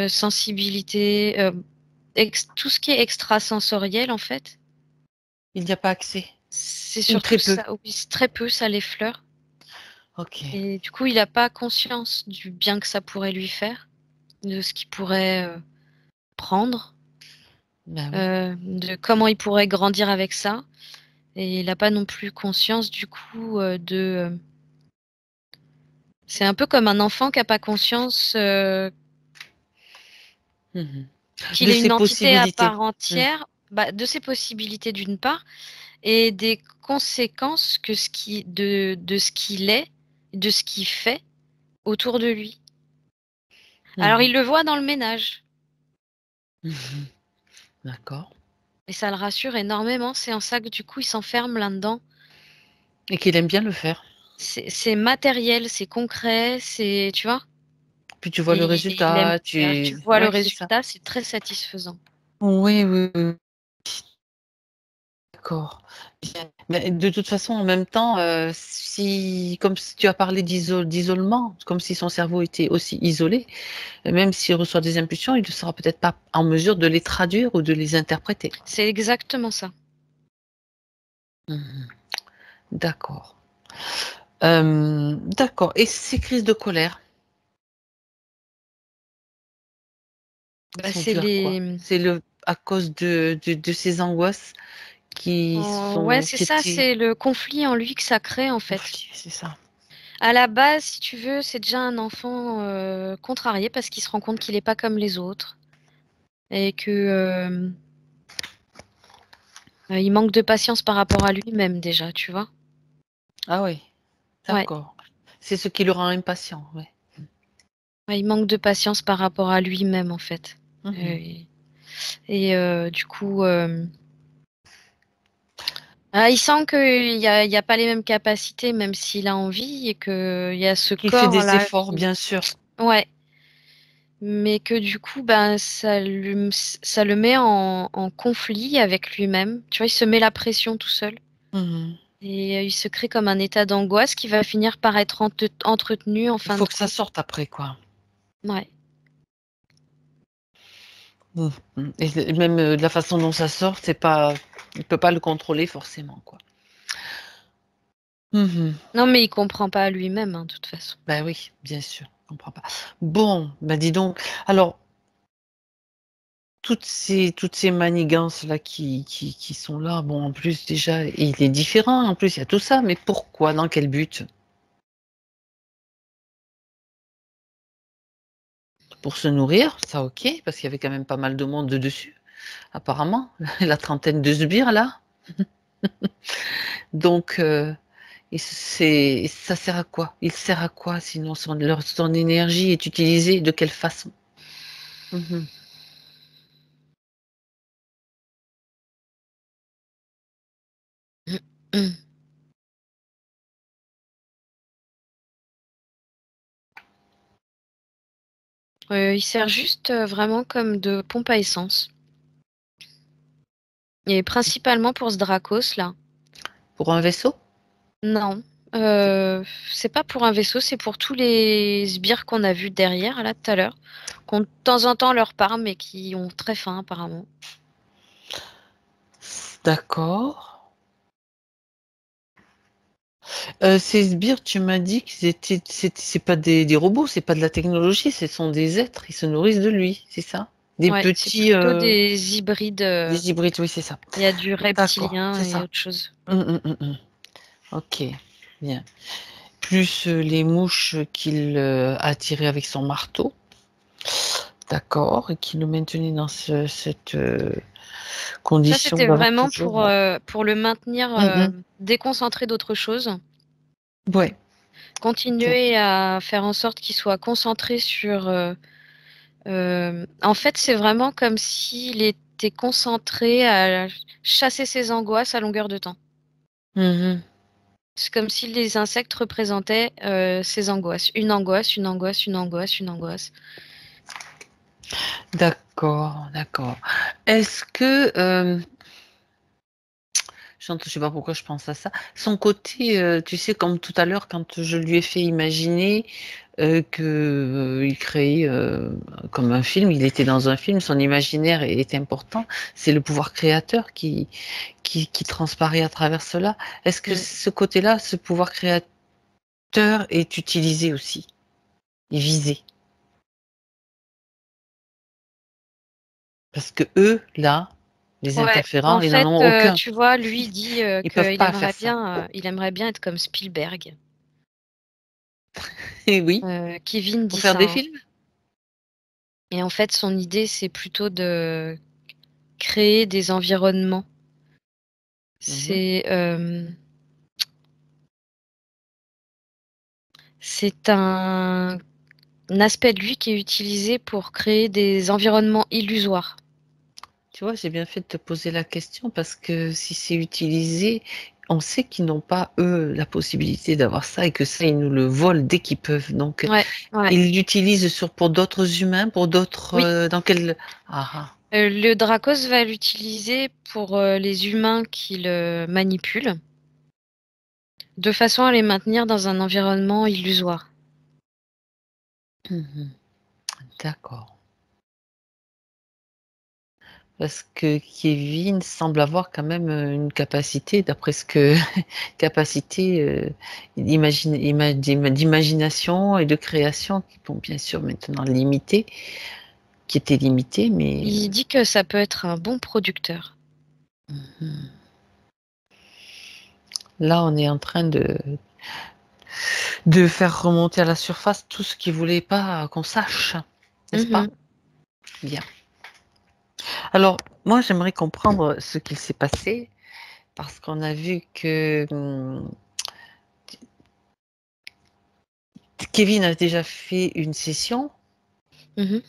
sensibilité, tout ce qui est extrasensoriel, en fait, Il n'y a pas accès, c'est ou surtout très peu. ça. Oui, très peu, ça l'effleure. Ok. Et du coup, il n'a pas conscience du bien que ça pourrait lui faire, de ce qu'il pourrait prendre, Ben oui. de comment il pourrait grandir avec ça. Et il n'a pas non plus conscience du coup c'est un peu comme un enfant qui n'a pas conscience Mhm. qu'il De est ses une entité à possibilités. part Mm. entière, bah, de ses possibilités d'une part, et des conséquences de ce qu'il est, de ce qu'il fait autour de lui. Alors il Mhm. le voit dans le ménage, Mhm. D'accord. et ça le rassure énormément. C'est en ça que du coup il s'enferme là-dedans. Et qu'il aime bien le faire. C'est matériel, c'est concret, c'est, tu vois, Puis tu vois le et il aime résultat, faire. Tu tu... vois le Ouais, c'est ça. résultat, c'est très satisfaisant. Oui, oui, oui. D'accord. Bien. Mais de toute façon, en même temps, si, comme si tu as parlé d'isolement, comme si son cerveau était aussi isolé, même s'il reçoit des impulsions, il ne sera peut-être pas en mesure de les traduire ou de les interpréter. C'est exactement ça. Mhm. D'accord. D'accord. Et ces crises de colère Bah, sont c'est dues à quoi? les. C'est à cause de ces angoisses Ouais, c'est qui ça, étaient c'est le conflit en lui que ça crée en fait. conflit, c'est ça. À la base, si tu veux, c'est déjà un enfant contrarié parce qu'il se rend compte qu'il n'est pas comme les autres et que il manque de patience par rapport à lui-même déjà, tu vois. Ah oui, Ouais. d'accord. C'est ce qui le rend impatient, ouais. Ouais, il manque de patience par rapport à lui-même en fait. Mhm. Du coup, il sent qu'il y a pas les mêmes capacités, même s'il a envie, et qu'il y a ce Qui fait des corps-là efforts, qui. bien sûr. Ouais, mais que du coup, ben, ça le met en conflit avec lui-même. Tu vois, il se met la pression tout seul. Mhm. Et il se crée comme un état d'angoisse qui va finir par être entretenu en Il fin faut de que ça compte. sorte après, quoi. Ouais. Mhm. Et même de la façon dont ça sort, c'est pas, il peut pas le contrôler forcément, quoi. Mhm. Non, mais il comprend pas lui-même, hein, de toute façon. Ben oui, bien sûr, je comprends pas. Bon, ben dis donc. Alors, toutes ces manigances-là qui sont là, bon, en plus, déjà, il est différent, en plus, il y a tout ça, mais pourquoi? Dans quel but? Pour se nourrir, ça OK, parce qu'il y avait quand même pas mal de monde dessus, apparemment. La trentaine de sbires, là. Donc, ça sert à quoi? Il sert à quoi sinon son énergie est utilisée de quelle façon? Mmh. Il sert juste vraiment comme de pompe à essence. Et principalement pour ce Dracos là. Pour un vaisseau? Non, c'est pas pour un vaisseau, c'est pour tous les sbires qu'on a vus derrière là tout à l'heure, qui ont de temps en temps leur part, mais qui ont très faim apparemment. D'accord. Ces sbires, tu m'as dit qu'ils étaient c'est pas des robots, c'est pas de la technologie, ce sont des êtres, ils se nourrissent de lui, c'est ça? Des Ouais, c'est petits, plutôt des hybrides. des hybrides, oui, c'est ça. Il y a du D'accord, reptilien c'est et ça. autre chose. OK, bien. Plus, les mouches qu'il, attirait avec son marteau. D'accord, et qui le maintenait dans cette, Ça, condition c'était d'avoir vraiment toujours, pour le maintenir mmh. déconcentré d'autre chose. Ouais, OK. Continuer à faire en sorte qu'il soit concentré sur. En fait, c'est vraiment comme s'il était concentré à chasser ses angoisses à longueur de temps. Mmh. C'est comme si les insectes représentaient ses angoisses. Une angoisse, une angoisse, une angoisse, une angoisse. D'accord, d'accord. Est-ce que, je sais pas pourquoi je pense à ça. Son côté, tu sais, comme tout à l'heure quand je lui ai fait imaginer, que, il créait, comme un film, il était dans un film, son imaginaire est important. C'est le pouvoir créateur qui transparaît à travers cela. Est-ce que Mm. ce côté-là, ce pouvoir créateur est utilisé aussi et visé? Parce qu'eux, là, les Ouais, en interférents, ils n'en fait, ont aucun. tu vois, lui dit Ils peuvent qu'il pas faire ça. il aimerait bien être comme Spielberg. Et oui, Kevin pour dit faire ça, des hein. films? Et en fait, son idée, c'est plutôt de créer des environnements. Mmh. C'est un aspect de lui qui est utilisé pour créer des environnements illusoires. Tu vois, j'ai bien fait de te poser la question parce que si c'est utilisé, on sait qu'ils n'ont pas, eux, la possibilité d'avoir ça et que ça, ils nous le volent dès qu'ils peuvent. Donc, Ouais, ouais. ils l'utilisent pour d'autres humains, pour d'autres, Oui, dans quel ah ah. le Dracos va l'utiliser pour les humains qu'il manipule, de façon à les maintenir dans un environnement illusoire. Mmh. D'accord. Parce que Kevin semble avoir quand même, une capacité d'après ce que capacité, d'imagination et de création qui bon, bien sûr maintenant limitée, qui était limitée, mais, Il dit que ça peut être un bon producteur. mmh. Là, on est en train de faire remonter à la surface tout ce qu'il voulait pas qu'on sache, n'est-ce pas? Mhm. Bien. Alors, moi, j'aimerais comprendre ce qu'il s'est passé parce qu'on a vu que, Kevin a déjà fait une session Mhm.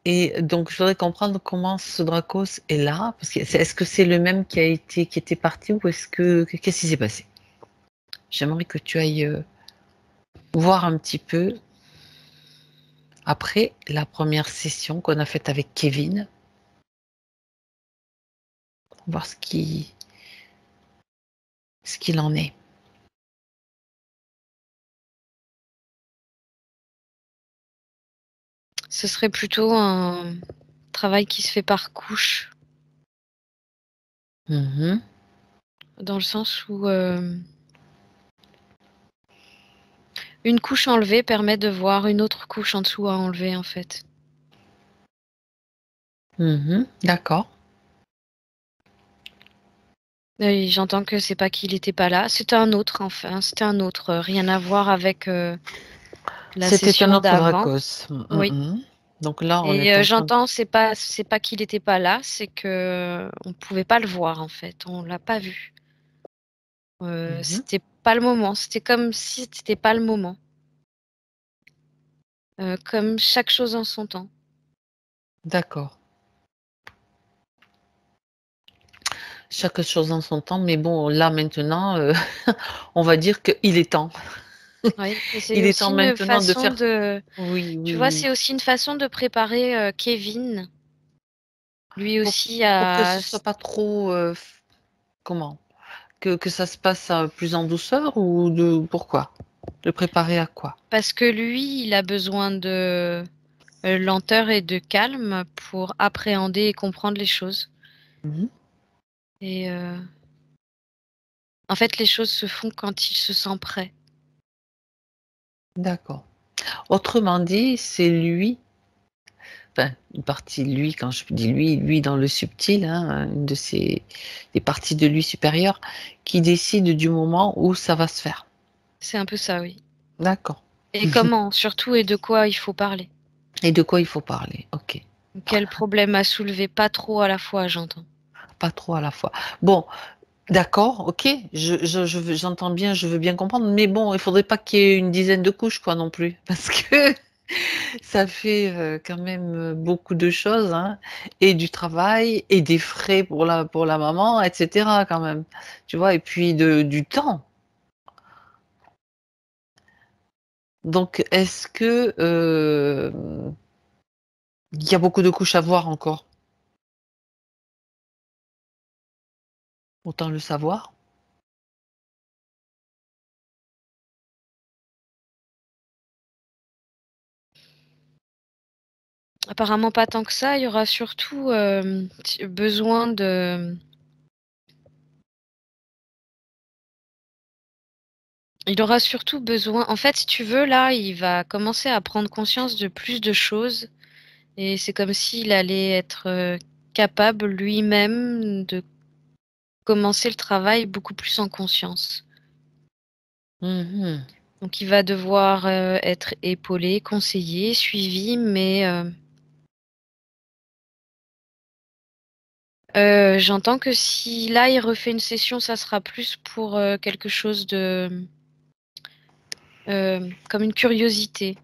et donc je voudrais comprendre comment ce Dracos est là, parce que est-ce que c'est le même qui était parti ou est-ce que qu'est-ce qui s'est passé? J'aimerais que tu ailles, voir un petit peu après la première session qu'on a faite avec Kevin, voir ce qu'il en est. Ce serait plutôt un travail qui se fait par couche, Mmh. dans le sens où une couche enlevée permet de voir une autre couche en dessous à enlever, en fait. D'accord. Et j'entends que c'est pas qu'il était pas là, c'était un autre, enfin, c'était un autre, rien à voir avec la C'était un session autre d'avant. Dracos. Oui. Donc là, on Et est en train de... j'entends, c'est pas qu'il n'était pas là, c'est que on pouvait pas le voir en fait, on l'a pas vu. Mhm. C'était pas le moment, c'était comme si c'était pas le moment. Comme chaque chose en son temps. D'accord. Chaque chose en son temps, mais bon, là maintenant, on va dire qu'il est temps. Oui, et c'est Il est temps aussi une maintenant de façon faire... de Oui, tu oui, vois, oui. c'est aussi une façon de préparer, Kevin, lui Pour, aussi pour que à ce soit pas trop... comment? Que ça se passe plus en douceur ou de pourquoi? De préparer à quoi? parce que lui, il a besoin de, lenteur et de calme pour appréhender et comprendre les choses Mhm. et en fait, les choses se font quand il se sent prêt. D'accord. Autrement dit, c'est lui, enfin, une partie de lui, quand je dis lui, lui dans le subtil, hein, une de ses des parties de lui supérieures, qui décide du moment où ça va se faire. C'est un peu ça, oui. D'accord. Et comment, surtout et de quoi il faut parler. Et de quoi il faut parler? OK. Quel problème à soulever, pas trop à la fois, j'entends. Pas trop à la fois. Bon, d'accord, OK, j'entends bien, je veux bien comprendre, mais bon, il faudrait pas qu'il y ait une dizaine de couches, quoi, non plus. Parce que ça fait, quand même, beaucoup de choses, hein, et du travail et des frais pour la maman et cetera, quand même. Tu vois? Et puis du temps. Donc est-ce que, il y a beaucoup de couches à voir encore? Autant le savoir. Apparemment pas tant que ça, il y aura surtout, besoin de il aura surtout besoin en fait, si tu veux, là, il va commencer à prendre conscience de plus de choses et c'est comme s'il allait être, capable lui-même de commencer le travail beaucoup plus en conscience. Mmh. Donc il va devoir, être épaulé, conseillé, suivi, mais j'entends que si là, il refait une session, ça sera plus pour, quelque chose de, comme une curiosité.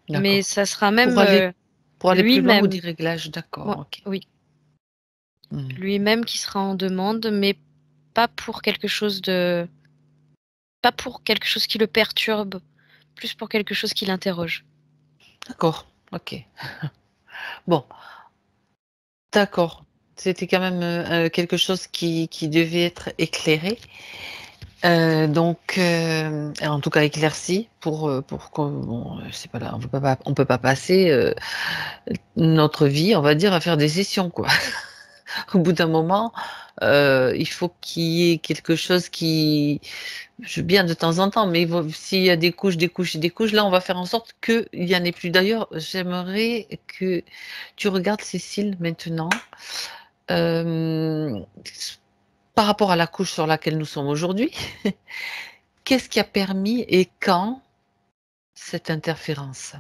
Mais D'accord. ça sera Pour même, aller pour aller plus loin ou des lui-même. réglages? D'accord, Moi OK. oui, Mmh. lui-même qui sera en demande, mais pas pour quelque chose de pas pour quelque chose qui le perturbe, plus pour quelque chose qui l'interroge. D'accord, OK. Bon, d'accord. C'était quand même, quelque chose qui devait être éclairé, donc en tout cas éclairci pour qu'on bon, c'est pas là, on peut pas passer, notre vie, on va dire, à faire des sessions, quoi. Au bout d'un moment, il faut qu'il y ait quelque chose qui je veux bien de temps en temps, mais s'il y a des couches, des couches et des couches, là, on va faire en sorte qu'il y en ait plus. D'ailleurs, j'aimerais que tu regardes Cécile maintenant, hem, par rapport à la couche sur laquelle nous sommes aujourd'hui, qu'est-ce qui a permis et quand cette interférence?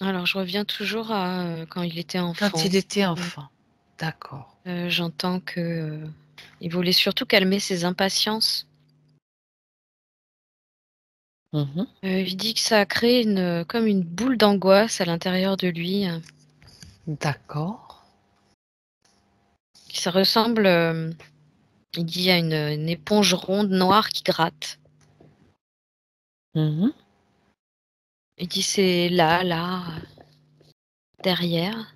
Alors je reviens toujours à, quand il était Quand enfant. il était enfant. D'accord. J'entends que, il voulait surtout calmer ses impatiences. Mmh. Il dit que ça a créé comme une boule d'angoisse à l'intérieur de lui, D'accord. qui ça ressemble, il dit à une éponge ronde noire qui gratte. Mmh. Il dit: «C'est là, derrière,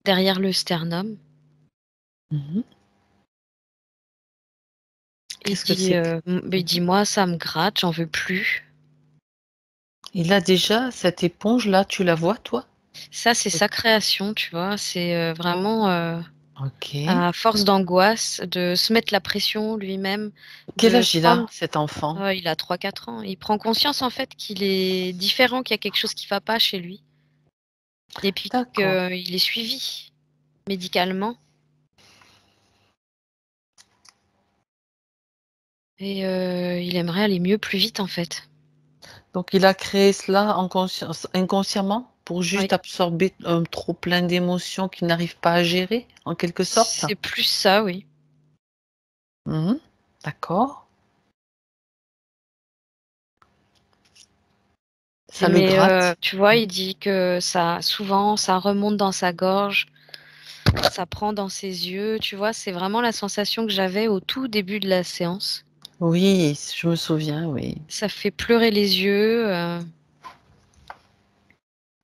derrière le sternum». Mmh. Il Qu'est-ce que dit, c'est que il mmh dit: «Moi, ça me gratte, j'en veux plus». Il a déjà cette éponge-là, tu la vois toi? Ça, c'est Cette sa création, tu vois? C'est, vraiment, OK. à force d'angoisse, de se mettre la pression lui-même, Quel de âge il prendre a, cet enfant? il a 3 4 ans. Il prend conscience, en fait, qu'il est différent, qu'il y a quelque chose qui va pas chez lui et puis qu'il D'accord, est suivi médicalement et il aimerait aller mieux plus vite, en fait. Donc il a créé cela en conscience inconsciemment pour juste Oui, absorber un trop plein d'émotions qu'il n'arrive pas à gérer, en quelque sorte? c'est plus ça, oui. Mmh. D'accord. Ça le Mais gratte? tu vois, Mmh. il dit que souvent, ça remonte dans sa gorge, ça prend dans ses yeux, tu vois? C'est vraiment la sensation que j'avais au tout début de la séance. Oui, je me souviens, oui. Ça fait pleurer les yeux,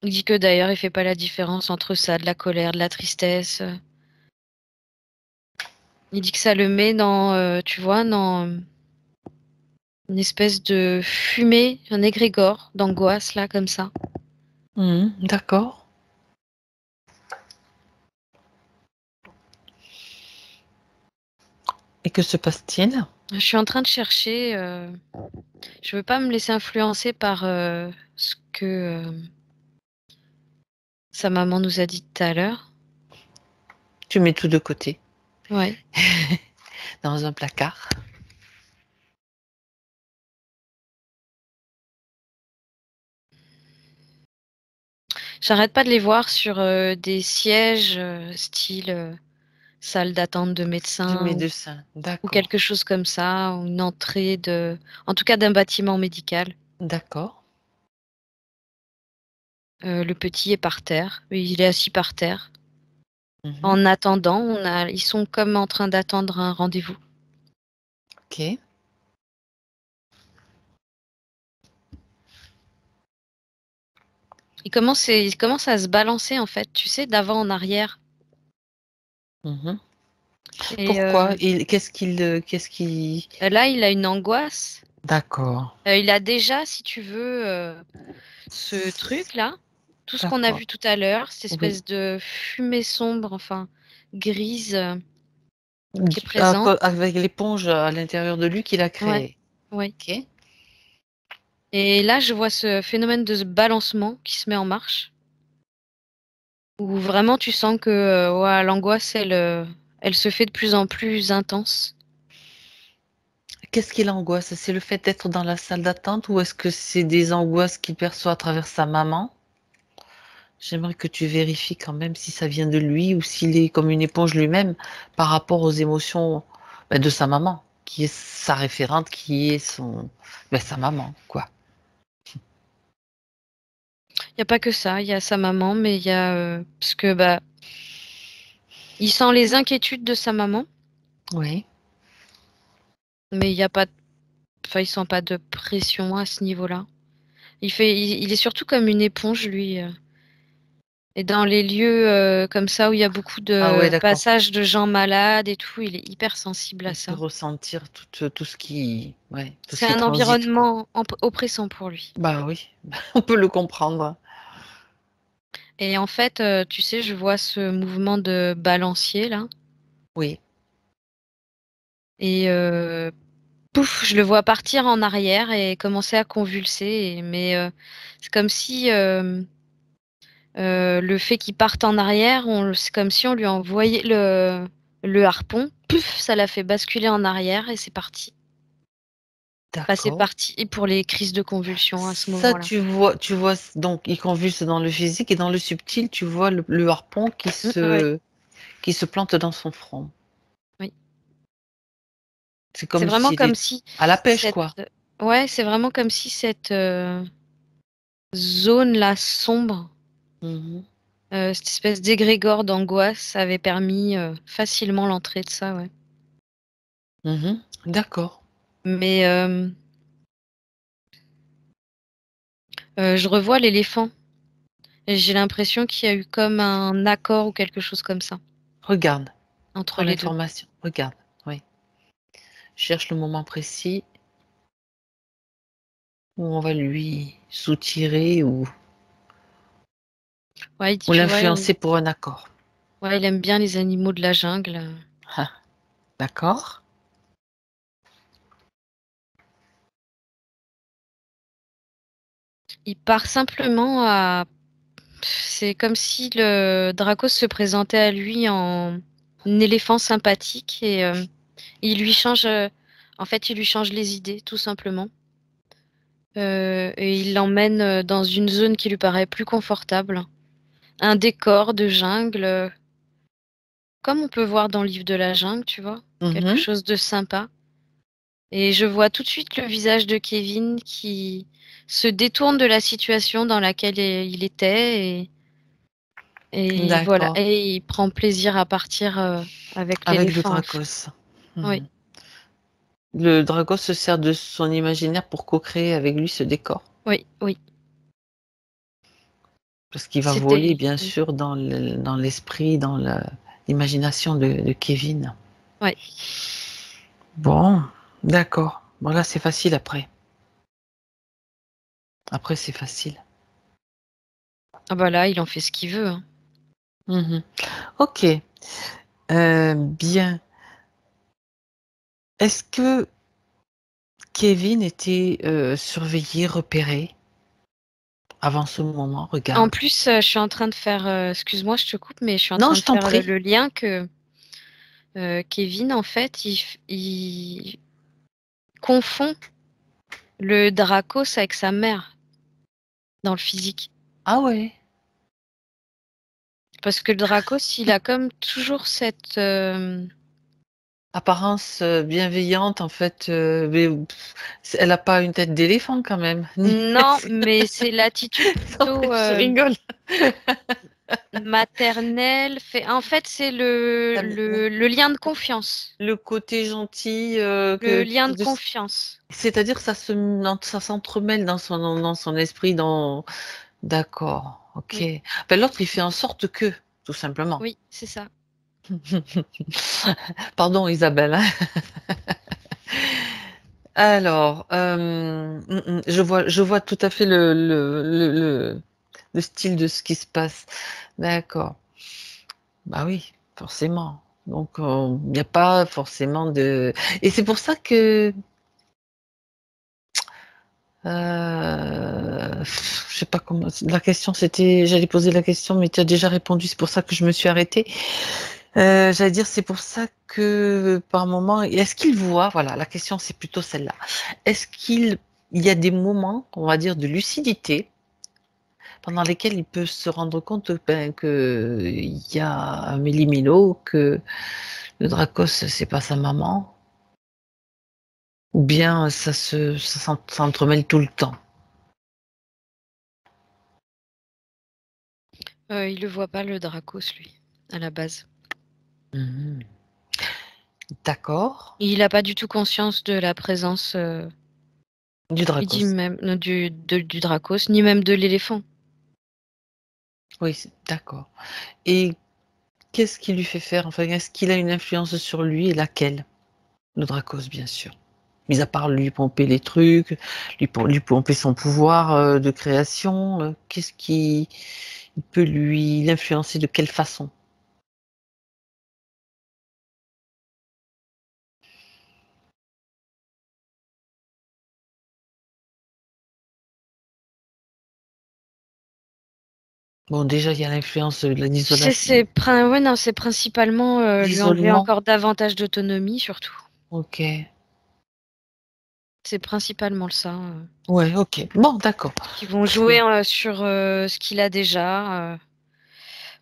il dit que d'ailleurs, il fait pas la différence entre ça, de la colère, de la tristesse. Il dit que ça le met dans, tu vois, dans une espèce de fumée, un égrégore d'angoisse là, comme ça. Mmh. D'accord. Et que se passe-t-il? Je suis en train de chercher, je veux pas me laisser influencer par, ce que, sa maman nous a dit tout à l'heure. Tu mets tout de côté, Ouais. dans un placard. J'arrête pas de les voir sur, des sièges, style, salle d'attente de Du médecin médecin, ou d'accord, quelque chose comme ça, ou une entrée en tout cas d'un bâtiment médical. d'accord. Le petit est par terre, il est assis par terre. Mmh. En attendant, ils sont comme en train d'attendre un rendez-vous. OK. Il commence à se balancer en fait, tu sais, d'avant en arrière Mmh. et Pourquoi? Qu'est-ce qui là, il a une angoisse. d'accord. Il a déjà, si tu veux, ce truc-là, tout ce qu'on a D'accord, vu tout à l'heure, cette oui. espèce de fumée sombre, enfin grise, qui est À présente. co avec l'éponge à l'intérieur de lui qu'il a Ouais, créée. oui. OK. Et là, je vois ce phénomène de ce balancement qui se met en marche, où vraiment tu sens que, ouais, l'angoisse, elle se fait de plus en plus intense. Qu'est-ce qui l'angoisse? C'est le fait d'être dans la salle d'attente ou est-ce que c'est des angoisses qu'il perçoit à travers sa maman? J'aimerais que tu vérifies quand même si ça vient de lui ou s'il est comme une éponge lui-même par rapport aux émotions, bah, de sa maman, qui est sa référente, qui est sa maman, quoi. Il y a pas que ça, il y a sa maman, mais il y a, parce que, bah, il sent les inquiétudes de sa maman, Oui. mais il y a pas enfin, il sent pas de pression à ce niveau-là. Il est surtout comme une éponge lui, et dans les lieux, comme ça où il y a beaucoup Ah ouais, de d'accord. passages de gens malades et tout, il est hyper sensible à Il peut ça. ressentir tout ce qui ouais, tout ce C'est qui un transite, quoi. environnement oppressant pour lui. Bah oui, on peut le comprendre. Et en fait, tu sais, je vois ce mouvement de balancier là Oui. et pouf, je le vois partir en arrière et commencer à convulser mais c'est comme si, le fait qu'il parte en arrière, c'est comme si on lui envoyait le harpon, pouf, ça l'a fait basculer en arrière et c'est parti. Enfin, c'est D'accord. parti pour les crises de convulsions à ce Ça, moment-là. tu vois donc il convulse dans le physique et dans le subtil, tu vois le harpon qui Ouais, se plante dans son front. oui. C'est C'est comme vraiment s'il comme est si à la pêche, cette quoi. ouais, c'est vraiment comme si cette, zone-là sombre, Mmh. cette espèce d'égrégore d'angoisse avait permis, facilement l'entrée de ça, ouais. Mmh. D'accord. Mais, je revois l'éléphant et j'ai l'impression qu'il y a eu comme un accord ou quelque chose comme ça, Regarde, entre prends les 2. l'information, regarde, oui. Cherche le moment précis où on va lui soutirer Ouais, il dit ou tu vois, il l'influencer pour un accord. ouais, il aime bien les animaux de la jungle. Ah, d'accord. Il part simplement à c'est comme si le Dracos se présentait à lui en éléphant sympathique et il lui change, en fait, il lui change les idées, tout simplement. et il l'emmène dans une zone qui lui paraît plus confortable. Un décor de jungle, comme on peut voir dans le livre de la jungle, tu vois, quelque Mhm. chose de sympa. Et je vois tout de suite le visage de Kevin qui se détourne de la situation dans laquelle il était et voilà, D'accord. et il prend plaisir à partir avec Avec le l'éléphant en fait. Dracos. Oui, Mhm. Le Dracos se sert de son imaginaire pour co-créer avec lui ce décor. oui, oui. Parce qu'il va voler, C'était. bien sûr, dans l'esprit, dans l'imagination de Kevin. Ouais. Bon, d'accord. Bon, là, c'est facile après. Après, c'est facile. Ah bah là, il en fait ce qu'il veut, hein. Mhm. Ok. Bien. Est-ce que Kevin était surveillé, repéré avant ce moment? En Regarde. plus, je suis en train de faire, excuse-moi, je te coupe, mais je suis en Non, train je de t'en faire le, prie. le lien que Kevin, en fait, il confond le Dracos avec sa mère dans le physique. Ah ouais. Parce que le Dracos, il a comme toujours cette... Apparence bienveillante, en fait. Mais, elle n'a pas une tête d'éléphant quand même. Non, mais c'est l'attitude Non, mais plutôt je rigole. maternelle. En fait, c'est le lien de confiance. Le côté gentil Le lien de confiance. c'est-à-dire que ça s'entremêle dans son esprit, d'accord, ok. Oui, Ben, l'autre, il fait en sorte que, tout simplement. oui, c'est ça. Pardon, Isabelle, hein. Alors, je vois tout à fait le style de ce qui se passe. D'accord. Bah oui, forcément. Donc, il n'y a pas forcément de... Et c'est pour ça que je sais pas comment. La question, c'était. J'allais poser la question, mais tu as déjà répondu. C'est pour ça que je me suis arrêtée. J'allais dire, c'est pour ça que par moment, est-ce qu'il voit, voilà, la question, c'est plutôt celle-là. Est-ce qu'il y a des moments, on va dire, de lucidité pendant lesquels il peut se rendre compte ben, que il y a un méli-mélo, que le Dracos, c'est pas sa maman, ou bien ça s'entremêle tout le temps. Il le voit pas, le Dracos, lui, à la base. Mhm. D'accord. Il n'a pas du tout conscience de la présence, Du il dit Dracos. même, du Dracos, ni même de l'éléphant. Oui, d'accord. Et qu'est-ce qui lui fait faire, enfin, est-ce qu'il a une influence sur lui et laquelle? Le Dracos, bien sûr. Mis à part lui pomper les trucs, lui pomper son pouvoir de création, qu'est-ce qui peut lui l'influencer de quelle façon? Bon, déjà, il y a l'influence de l'isolation. Ouais, non, c'est principalement lui enlever L'isolement, encore davantage d'autonomie, surtout. ok. C'est principalement ça. Ouais, ok. Bon, d'accord. Qui vont jouer sur ce qu'il a déjà.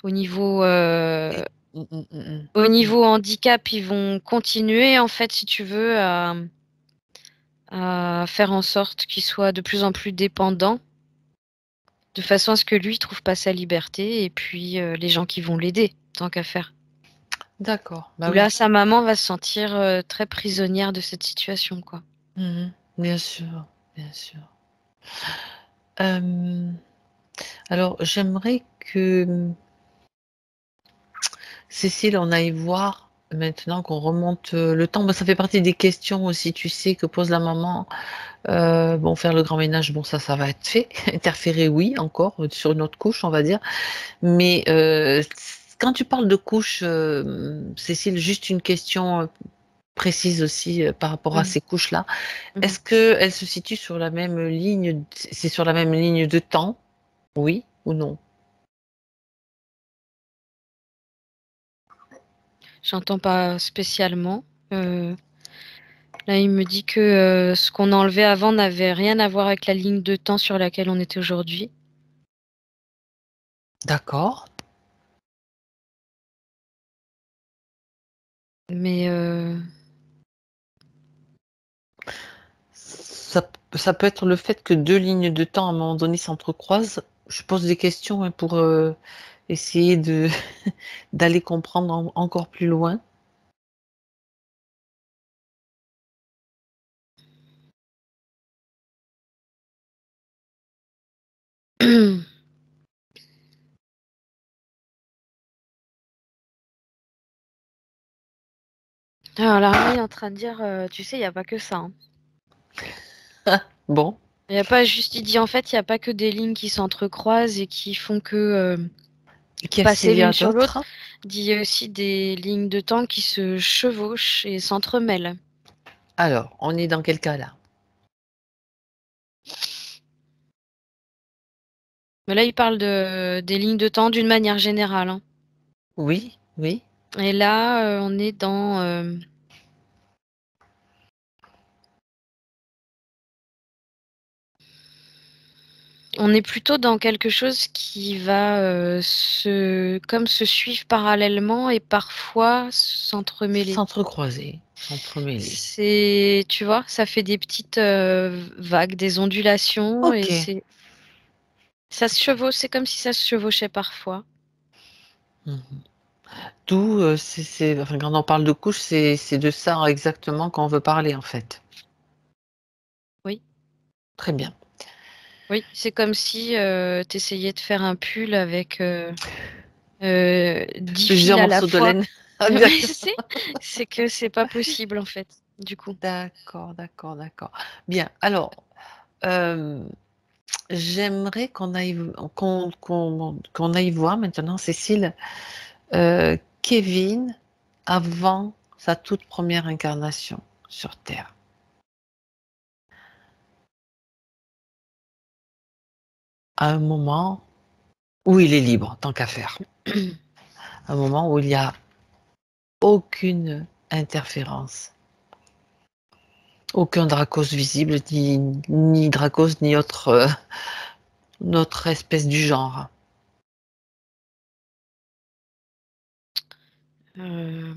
Au niveau, Et- mm, mm, mm, au mm. niveau handicap, ils vont continuer, en fait, si tu veux, à faire en sorte qu'il soit de plus en plus dépendant, de façon à ce que lui trouve pas sa liberté, et puis les gens qui vont l'aider, tant qu'à faire. D'accord, bah Où oui. là, sa maman va se sentir très prisonnière de cette situation, quoi. Mhm. Bien sûr, bien sûr. Euh, alors, j'aimerais que Cécile, on aille voir maintenant qu'on remonte le temps. Bah, ça fait partie des questions aussi, tu sais, que pose la maman. Bon, faire le grand ménage, bon, ça va être fait. Interférer, oui, encore sur une autre couche, on va dire. Mais quand tu parles de couche, Cécile, juste une question précise aussi par rapport à Mhm. ces couches-là. Mhm. Est-ce qu'elles se situent sur la même ligne, c'est sur la même ligne de temps? Oui ou non? J'entends pas spécialement. Là, il me dit que ce qu'on a enlevé avant n'avait rien à voir avec la ligne de temps sur laquelle on était aujourd'hui. D'accord. Mais Ça peut être le fait que 2 lignes de temps, à un moment donné, s'entrecroisent. Je pose des questions, hein, pour, essayer de d'aller comprendre encore plus loin. alors là, il est en train de dire, tu sais, il n'y a pas que ça, hein. Bon, Il y a pas juste, il dit en fait, il n'y a pas que des lignes qui s'entrecroisent et qui font que qu'est-ce passer qu'il y a l'une sur l'autre. d'autre? Il dit aussi des lignes de temps qui se chevauchent et s'entremêlent. Alors, on est dans quel cas là? Mais là, il parle des lignes de temps d'une manière générale, hein. Oui, oui. Et là, on est dans on est plutôt dans quelque chose qui va comme se suivre parallèlement et parfois s'entremêler. S'entrecroiser, s'entremêler. Tu vois, ça fait des petites vagues, des ondulations et OK. ça se chevauche, c'est comme si ça se chevauchait parfois. Mmh. D'où, enfin, quand on parle de couches, c'est de ça exactement qu'on veut parler, en fait. Oui, Très bien. oui, c'est comme si tu essayais de faire un pull avec 10 fils Plusieurs à la morceaux de fois. laine. Oui, Exactement. c'est que c'est pas possible en fait, du coup. D'accord, d'accord, d'accord. Bien, alors, hem, j'aimerais qu'on aille voir maintenant, Cécile, Kevin avant sa toute première incarnation sur terre. À un moment où il est libre, tant qu'à faire. Un moment où il y a aucune interférence, aucun Dracos visible, ni Dracos, ni autre espèce du genre. Euh,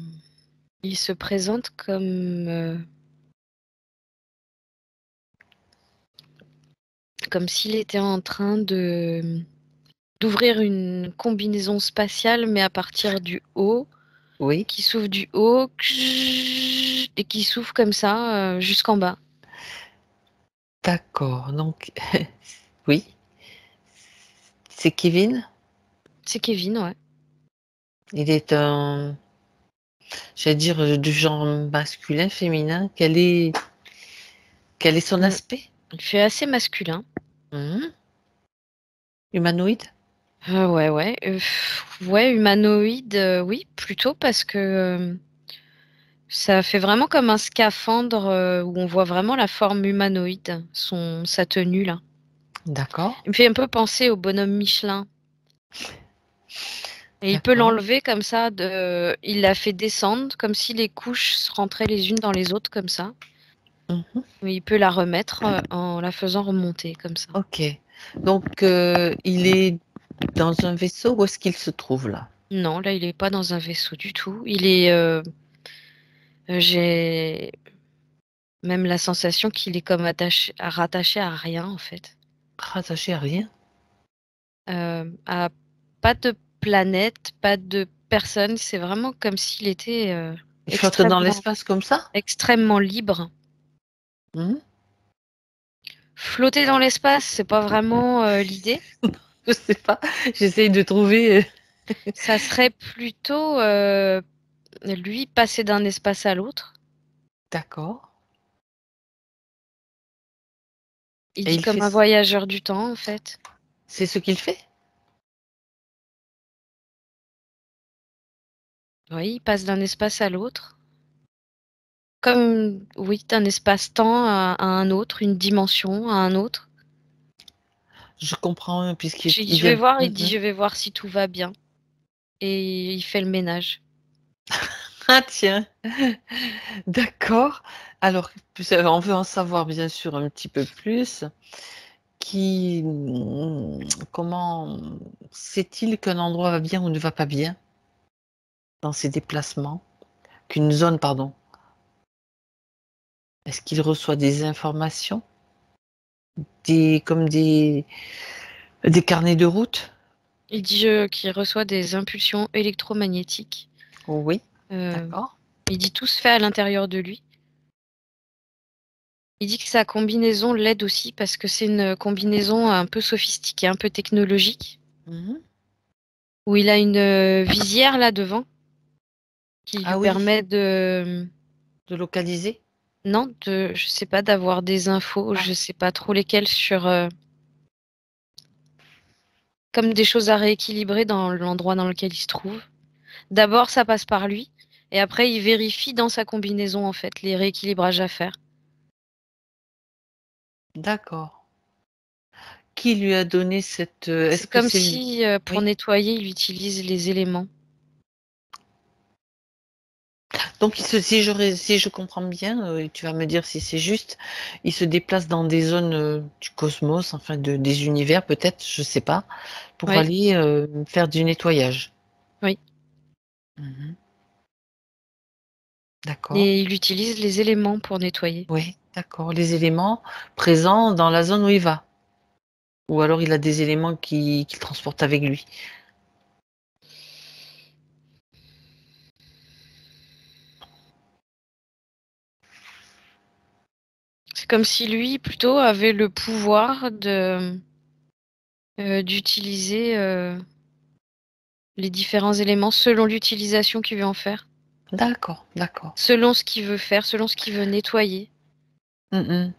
il se présente comme s'il était en train d'ouvrir une combinaison spatiale, mais à partir du haut, Oui, qui s'ouvre du haut et qui s'ouvre comme ça jusqu'en bas. d'accord, donc oui, c'est Kevin. C'est Kevin, ouais. Il est j'allais dire, du genre masculin, féminin. Quel est son Mm. aspect? Il fait assez masculin. Mmh. Humanoïde? Ouais, ouais. Ouais, humanoïde, oui, plutôt parce que ça fait vraiment comme un scaphandre où on voit vraiment la forme humanoïde, sa tenue là. D'accord, Il me fait un peu penser au bonhomme Michelin. Et il peut d'accord. l'enlever comme ça, il l'a fait descendre, comme si les couches se rentraient les unes dans les autres comme ça. Mmh. Mais il peut la remettre en la faisant remonter comme ça. OK. Donc, il est dans un vaisseau? Où est-ce qu'il se trouve là? Non, là, il est pas dans un vaisseau du tout. J'ai même la sensation qu'il est comme rattaché à rien en fait. Rattaché à rien? À pas de planète, pas de personne. C'est vraiment comme s'il était Il flotte dans l'espace comme ça? extrêmement libre. Mmh. Flotter dans l'espace, c'est pas vraiment l'idée. Je sais pas, j'essaye de trouver, Ça serait plutôt lui passer d'un espace à l'autre. d'accord, Il et dit il comme fait un voyageur du temps en fait. c'est ce qu'il fait? Oui, il passe d'un espace à l'autre. Comme, oui, d'un espace-temps à un autre, une dimension à un autre. Je comprends, hein, puisqu'il Je dis, il je vais vient voir, il dit, mmh. je vais voir si tout va bien. Et il fait le ménage. Ah tiens! D'accord, Alors, on veut en savoir bien sûr un petit peu plus. Comment sait-il qu'un endroit va bien ou ne va pas bien dans ses déplacements? Qu'une zone, pardon. Est-ce qu'il reçoit des informations? Comme des carnets de route? Il dit qu'il reçoit des impulsions électromagnétiques. Oui, Euh, d'accord. il dit tout se fait à l'intérieur de lui. Il dit que sa combinaison l'aide aussi parce que c'est une combinaison un peu sophistiquée, un peu technologique, Mhm. où il a une visière là devant qui lui Ah oui, permet de, de localiser? non, je sais pas, d'avoir des infos, Ah, je sais pas trop lesquelles sur, comme des choses à rééquilibrer dans l'endroit dans lequel il se trouve. D'abord, ça passe par lui, et après, il vérifie dans sa combinaison en fait les rééquilibrages à faire. d'accord. Qui lui a donné cette, est-ce C'est que comme c'est lui? si pour Oui. nettoyer, il utilise les éléments. Donc si je comprends bien, et tu vas me dire si c'est juste, il se déplace dans des zones, du cosmos, enfin des univers peut-être, je sais pas, pour Oui, aller, faire du nettoyage. oui. Mmh. D'accord. Et il utilise les éléments pour nettoyer. Oui, d'accord. Les éléments présents dans la zone où il va? Ou alors il a des éléments qu'il transporte avec lui? C'est comme si lui, plutôt, avait le pouvoir d'utiliser les différents éléments selon l'utilisation qu'il veut en faire, D'accord, d'accord. selon ce qu'il veut faire, selon ce qu'il veut nettoyer. Mmh mh.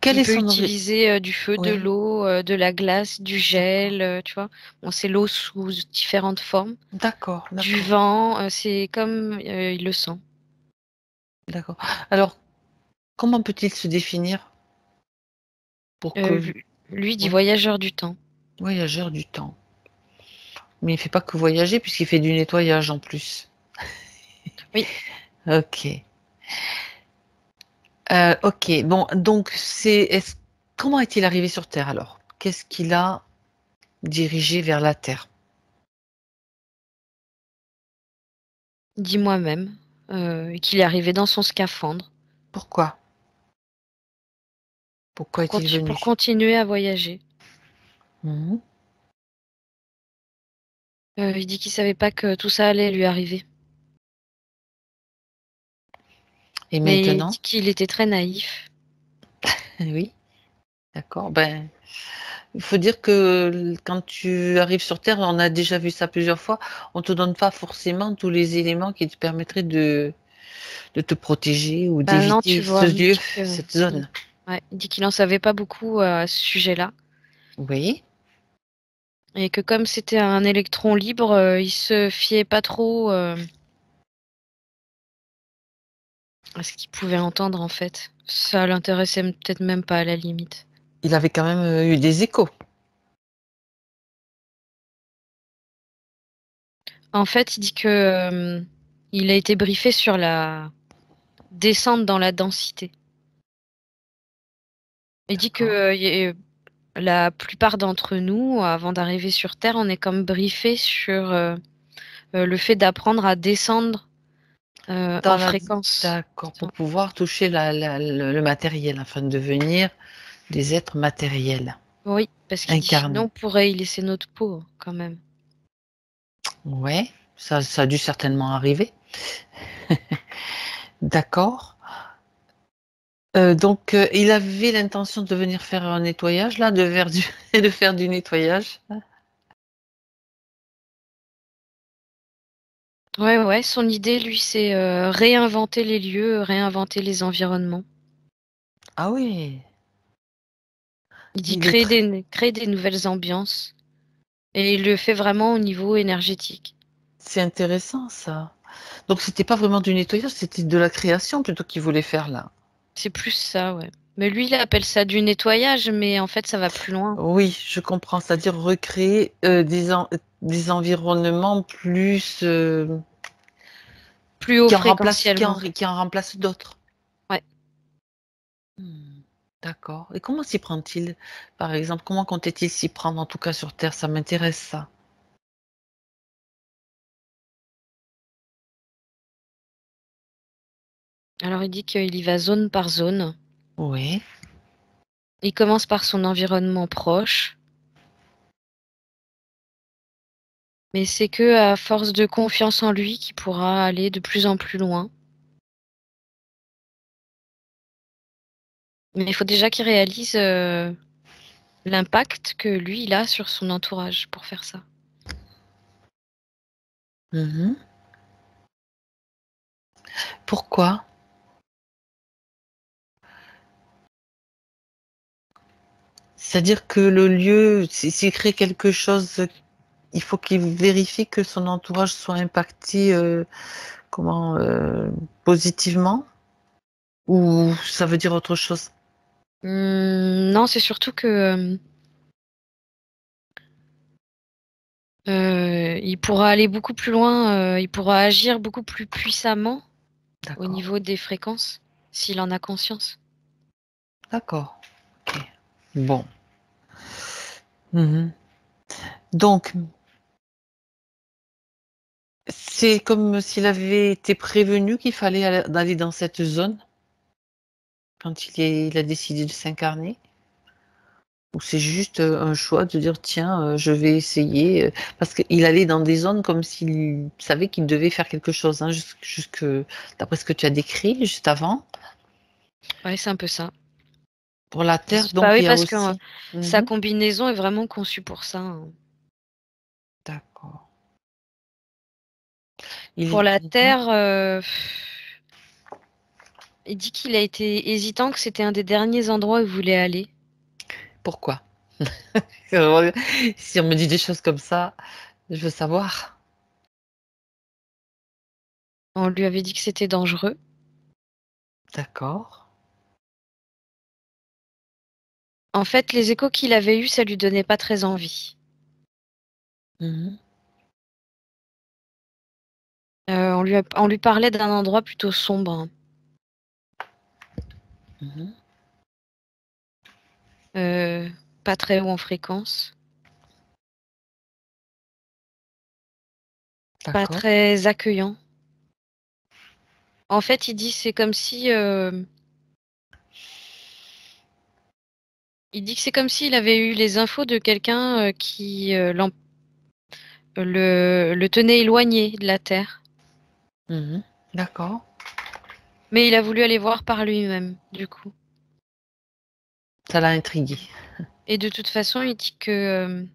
Quel Il est peut son ori utiliser du feu, de Oui, l'eau, de la glace, du d'accord. gel, tu vois. Bon, c'est l'eau sous différentes formes, D'accord, du d'accord, vent, c'est comme il le sent. d'accord. Alors, comment peut-il se définir pour que Lui dit oui, voyageur du temps. voyageur du temps? Mais il fait pas que voyager puisqu'il fait du nettoyage en plus. Oui, OK. OK, bon donc comment est-il arrivé sur Terre alors? Qu'est-ce qui l'a dirigé vers la Terre? il dit moi-même, et qu'il est arrivé dans son scaphandre Pourquoi? Pourquoi est-il pour venu? continuer à voyager. Mmh mh. Il dit qu'il savait pas que tout ça allait lui arriver. Et Mais il maintenant? dit qu'il était très naïf. Oui, d'accord, ben, il faut dire que quand tu arrives sur Terre, on a déjà vu ça plusieurs fois, on te donne pas forcément tous les éléments qui te permettraient de te protéger ou Ben non, tu d'éviter ce vois, il lieu, dit que cette il zone. ouais, il dit qu'il en savait pas beaucoup à ce sujet-là Oui, et que comme c'était un électron libre, il se fiait pas trop, à ce qu'il pouvait entendre, en fait. Ça l'intéressait peut-être même pas à la limite. il avait quand même, eu des échos. En fait, il dit que, il a été briefé sur la descente dans la densité. Il dit que, D'accord. la plupart d'entre nous, avant d'arriver sur Terre, on est comme briefé sur, le fait d'apprendre à descendre, Dans en la fréquence. D'accord, pour pouvoir toucher le matériel, afin de devenir des êtres matériels, Oui, parce qu'il dit sinon incarnés. on pourrait y laisser notre peau quand même. Ouais, ça a dû certainement arriver. D'accord. Donc, il avait l'intention de venir faire un nettoyage là, de faire du nettoyage? Ouais, ouais, son idée, lui, c'est réinventer les lieux, réinventer les environnements. Ah oui, Il dit il est très créer des nouvelles ambiances. Et il le fait vraiment au niveau énergétique. c'est intéressant ça. Donc c'était pas vraiment du nettoyage, c'était de la création plutôt qu'il voulait faire là? C'est plus ça, ouais. Mais lui, il appelle ça du nettoyage, mais en fait, ça va plus loin. Oui, je comprends, c'est-à-dire recréer, des environnements plus, Plus haut qui en remplacent fréquentiellement. d'autres. Ouais. Mmh. D'accord. Et comment s'y prend-il? Par exemple, comment comptait-il s'y prendre, en tout cas sur terre? Ça m'intéresse ça. Alors il dit qu'il y va zone par zone. Oui, Il commence par son environnement proche, mais c'est que à force de confiance en lui qu'il pourra aller de plus en plus loin. Mais il faut déjà qu'il réalise l'impact que lui, il a sur son entourage pour faire ça. mmh. Pourquoi? C'est-à-dire que le lieu, s'il crée quelque chose, il faut qu'il vérifie que son entourage soit impacté, comment, positivement? Ou ça veut dire autre chose? Non, c'est surtout que il pourra aller beaucoup plus loin, il pourra agir beaucoup plus puissamment au D'accord, niveau des fréquences, s'il en a conscience. d'accord, OK. Bon. Mmh. Donc, c'est comme s'il avait été prévenu qu'il fallait aller dans cette zone quand il a décidé de s'incarner? Ou c'est juste, un choix de dire: «Tiens, je vais essayer», parce qu'il allait dans des zones comme s'il savait qu'il devait faire quelque chose, hein, jusque d'après ce que tu as décrit juste avant. Ouais, c'est un peu ça. Pour la terre, Bah donc oui, il y a parce que aussi sa mmh combinaison est vraiment conçue pour ça, hein. d'accord. Il Pour est la mmh Terre, il dit qu'il a été hésitant, que c'était un des derniers endroits où il voulait aller. Pourquoi? Si on me dit des choses comme ça, je veux savoir. On lui avait dit que c'était dangereux. D'accord. En fait, les échos qu'il avait eus, ça lui donnait pas très envie. Mmh On lui parlait d'un endroit plutôt sombre, hein. Mmh. Heu, Pas très haut en fréquence, pas D'accord. très accueillant. En fait, il dit c'est comme si, il dit que c'est comme s'il avait eu les infos de quelqu'un, qui, le tenait éloigné de la Terre. Mmh. D'accord. Mais il a voulu aller voir par lui-même, du coup. Ça l'a intrigué. Et de toute façon, il dit que,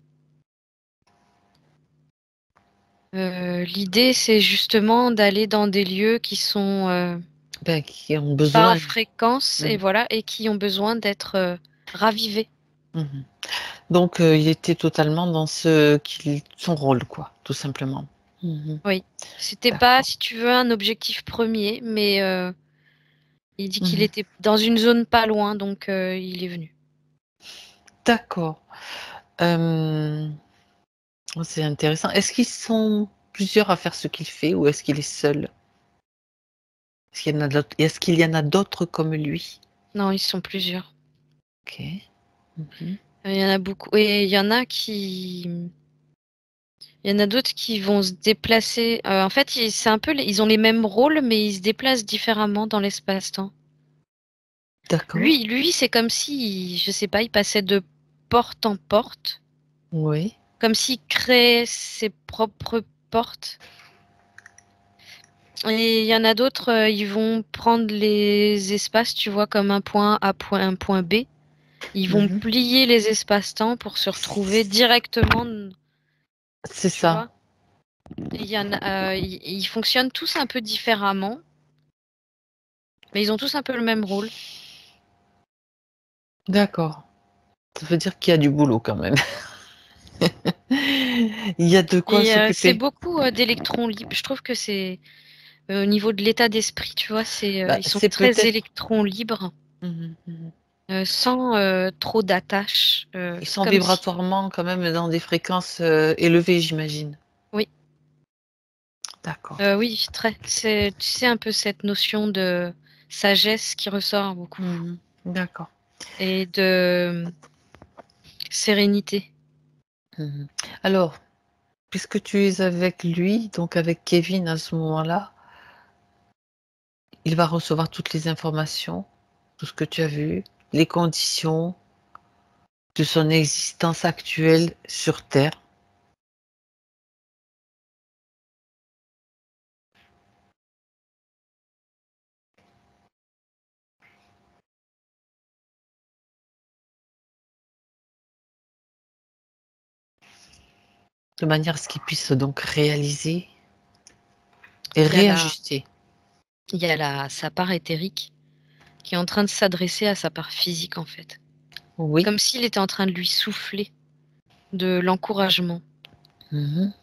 l'idée, c'est justement d'aller dans des lieux qui sont, Ben, qui ont bas en besoin. fréquence et Mmh voilà et qui ont besoin d'être, ravivés. mh. Donc il était totalement dans son rôle quoi, tout simplement. Mmh. Oui. C'était pas, D'accord. si tu veux, un objectif premier, mais, il dit qu'il Mmh. était dans une zone pas loin, donc, il est venu. D'accord. Hem, oh, c'est intéressant. Est-ce qu'ils sont plusieurs à faire ce qu'il fait ou est-ce qu'il est seul? Est-ce qu'il y en a d'autres comme lui? Non, ils sont plusieurs. OK. Mmh. Il y en a beaucoup et il y en a d'autres qui vont se déplacer, en fait, c'est un peu les ils ont les mêmes rôles, mais ils se déplacent différemment dans l'espace-temps. D'accord. Lui, c'est comme si, je sais pas, il passait de porte en porte, Oui. comme s'il créait ses propres portes. Et il y en a d'autres, ils vont prendre les espaces, tu vois, comme un point A, un point B. Ils vont Mmh. plier les espaces-temps pour se retrouver directement, C'est tu ça. vois? Et il y en a, ils fonctionnent tous un peu différemment, mais ils ont tous un peu le même rôle. D'accord. Ça veut dire qu'il y a du boulot quand même. Il y a de quoi Et c'est s'occuper. beaucoup, d'électrons libres. Je trouve que c'est, au niveau de l'état d'esprit, tu vois, c'est, Bah, ils sont c'est très peut-être électrons libres, mmh mh. sans, trop d'attaches, Ils c'est sont comme si vibratoirement quand même dans des fréquences, élevées, j'imagine? oui, D'accord. oui, très. C'est, tu sais, un peu cette notion de sagesse qui ressort beaucoup. Mmh mh. D'accord. et de sérénité. Mhm. Alors, puisque tu es avec lui, donc avec Kevin à ce moment-là, il va recevoir toutes les informations, tout ce que tu as vu, les conditions de son existence actuelle sur Terre. De manière à ce qu'il puisse donc réaliser et Il y a réajuster. sa part éthérique qui est en train de s'adresser à sa part physique, en fait. Oui. Comme s'il était en train de lui souffler de l'encouragement. Mhm.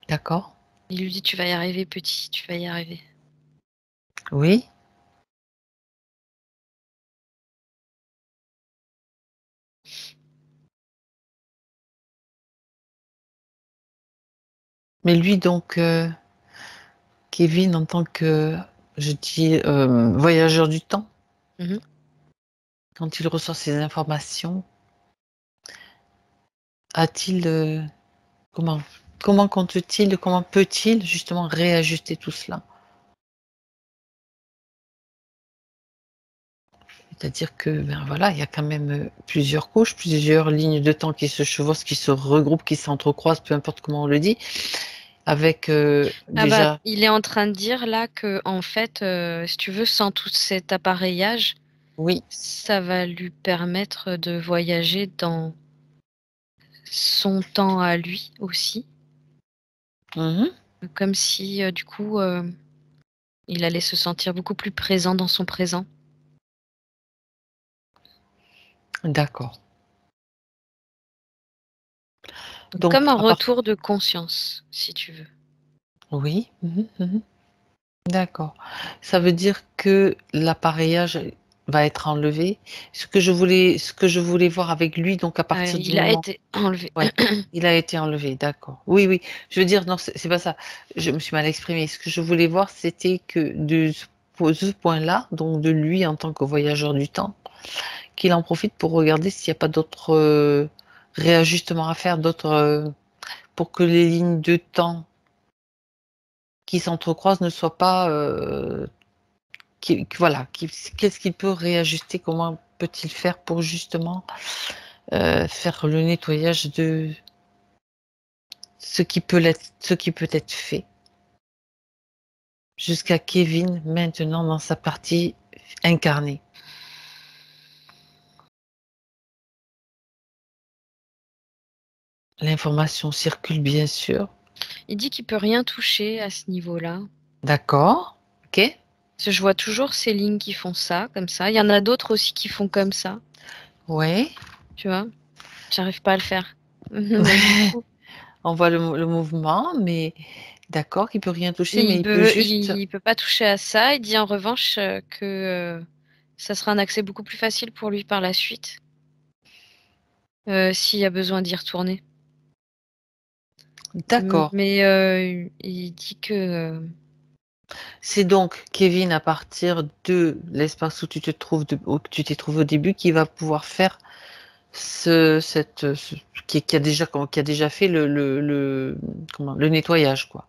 D'accord. Il lui dit, tu vas y arriver, petit, tu vas y arriver. Oui. Mais lui, donc, Kevin, en tant que, je dis, voyageur du temps, Mhm. quand il reçoit ces informations, a-t-il, comment, comment compte-t-il, comment peut-il justement réajuster tout cela? C'est-à-dire que, ben voilà, il y a quand même plusieurs couches, plusieurs lignes de temps qui se chevauchent, qui se regroupent, qui s'entrecroisent, peu importe comment on le dit, avec Ah bah, déjà, il est en train de dire là que, en fait, si tu veux, sans tout cet appareillage, oui, ça va lui permettre de voyager dans son temps à lui aussi. mhm, Comme si, du coup, il allait se sentir beaucoup plus présent dans son présent. d'accord. Comme Donc, un à part, retour de conscience, si tu veux. oui, d'accord. Ça veut dire que l'appareillage va être enlevé. Ce que je voulais voir avec lui, donc à partir du Il a moment, été enlevé. ouais, il a été enlevé, d'accord. Oui, oui. Je veux dire, non, c'est pas ça. Je me suis mal exprimée. Ce que je voulais voir, c'était que de ce point-là, donc de lui en tant que voyageur du temps, qu'il en profite pour regarder s'il n'y a pas d'autres réajustements à faire, d'autres pour que les lignes de temps qui s'entrecroisent ne soient pas voilà, qu'est-ce qu'il peut réajuster, comment peut-il faire pour justement faire le nettoyage de ce qui peut être fait jusqu'à Kevin maintenant dans sa partie incarnée. L'information circule bien sûr. Il dit qu'il peut rien toucher à ce niveau-là. D'accord, ok. Parce que je vois toujours ces lignes qui font ça, comme ça. Il y en a d'autres aussi qui font comme ça, Ouais. tu vois. J'arrive pas à le faire. Donc du Ouais. coup, On voit le mouvement, mais d'accord, il peut rien toucher, mais il peut juste. il peut pas toucher à ça. Il dit en revanche que ça sera un accès beaucoup plus facile pour lui par la suite, s'il y a besoin d'y retourner. D'accord. Mais il dit que C'est donc Kevin à partir de l'espace où tu te trouves, où tu t'es trouvé au début, qui va pouvoir faire qui a déjà fait comment, le nettoyage, quoi.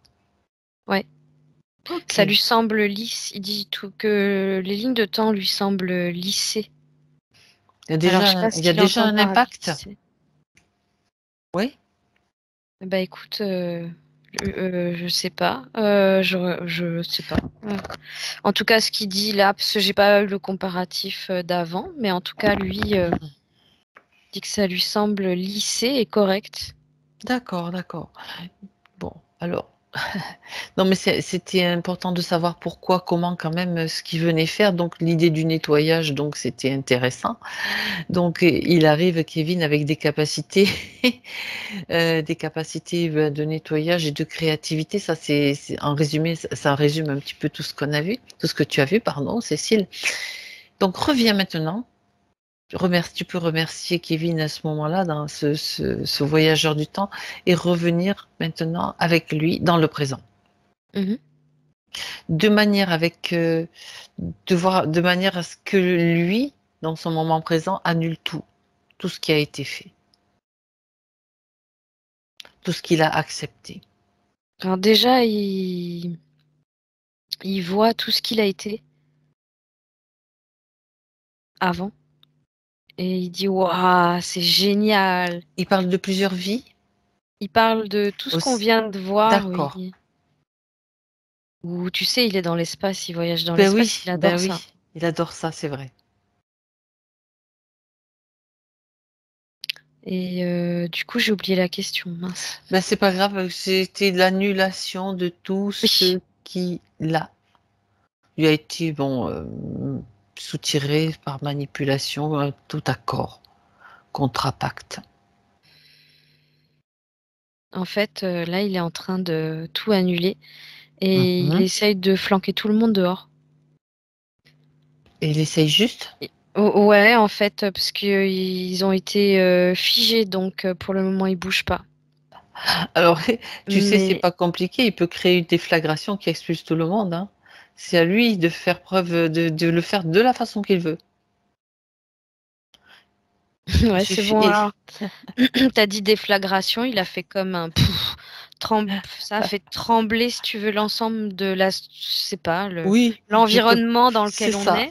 ouais, Ok. ça lui semble lisse. Il dit tout que les lignes de temps lui semblent lissées. Alors je sais pas ce Il y a qu'il déjà entend un par impact? lisser. Oui. Bah écoute, je sais pas. Je sais pas. En tout cas, ce qu'il dit là, parce que j'ai pas eu le comparatif d'avant, mais en tout cas, lui dit que ça lui semble lissé et correct. D'accord, d'accord. Bon, alors, non, mais c'était important de savoir pourquoi, comment, quand même, ce qu'il venait faire. Donc, l'idée du nettoyage, donc, c'était intéressant. Donc, il arrive, Kevin, avec des capacités de nettoyage et de créativité. Ça, en résumé, ça résume un petit peu tout ce qu'on a vu, tout ce que tu as vu, pardon, Cécile. Donc, reviens maintenant. Tu peux remercier Kevin à ce moment-là, dans ce voyageur du temps, et revenir maintenant avec lui dans le présent. Mhm. De manière avec, de manière à ce que lui dans son moment présent, annule tout. Tout ce qui a été fait. Tout ce qu'il a accepté. Alors déjà, il voit tout ce qu'il a été avant et il dit: «Waouh, c'est génial!» Il parle de plusieurs vies Il parle de tout ce qu'on aussi. vient de voir, D'accord. oui. Ou tu sais, il est dans l'espace, il voyage dans Ben l'espace, oui, il adore ça. oui. Il adore ça, c'est vrai. Et du coup, j'ai oublié la question, mince. Ben c'est pas grave, c'était l'annulation de tout Oui. ce qui lui a été soutiré par manipulation, tout accord, contre-pacte. En fait, là, il est en train de tout annuler et il Mhm. essaye de flanquer tout le monde dehors. Et il essaye juste. Ouais, en fait, parce qu'ils ont été figés, donc pour le moment, ils bougent pas. Alors, tu sais, c'est Mais pas compliqué, il peut créer une déflagration qui expulse tout le monde, hein. C'est à lui de faire preuve, de le faire de la façon qu'il veut. Il ouais, c'est suffit bon. et Alors, t'as dit déflagration, il a fait comme un ça a fait trembler, si tu veux, l'ensemble de la, je sais pas, oui, je peux l'environnement dans c'est lequel on ça. est.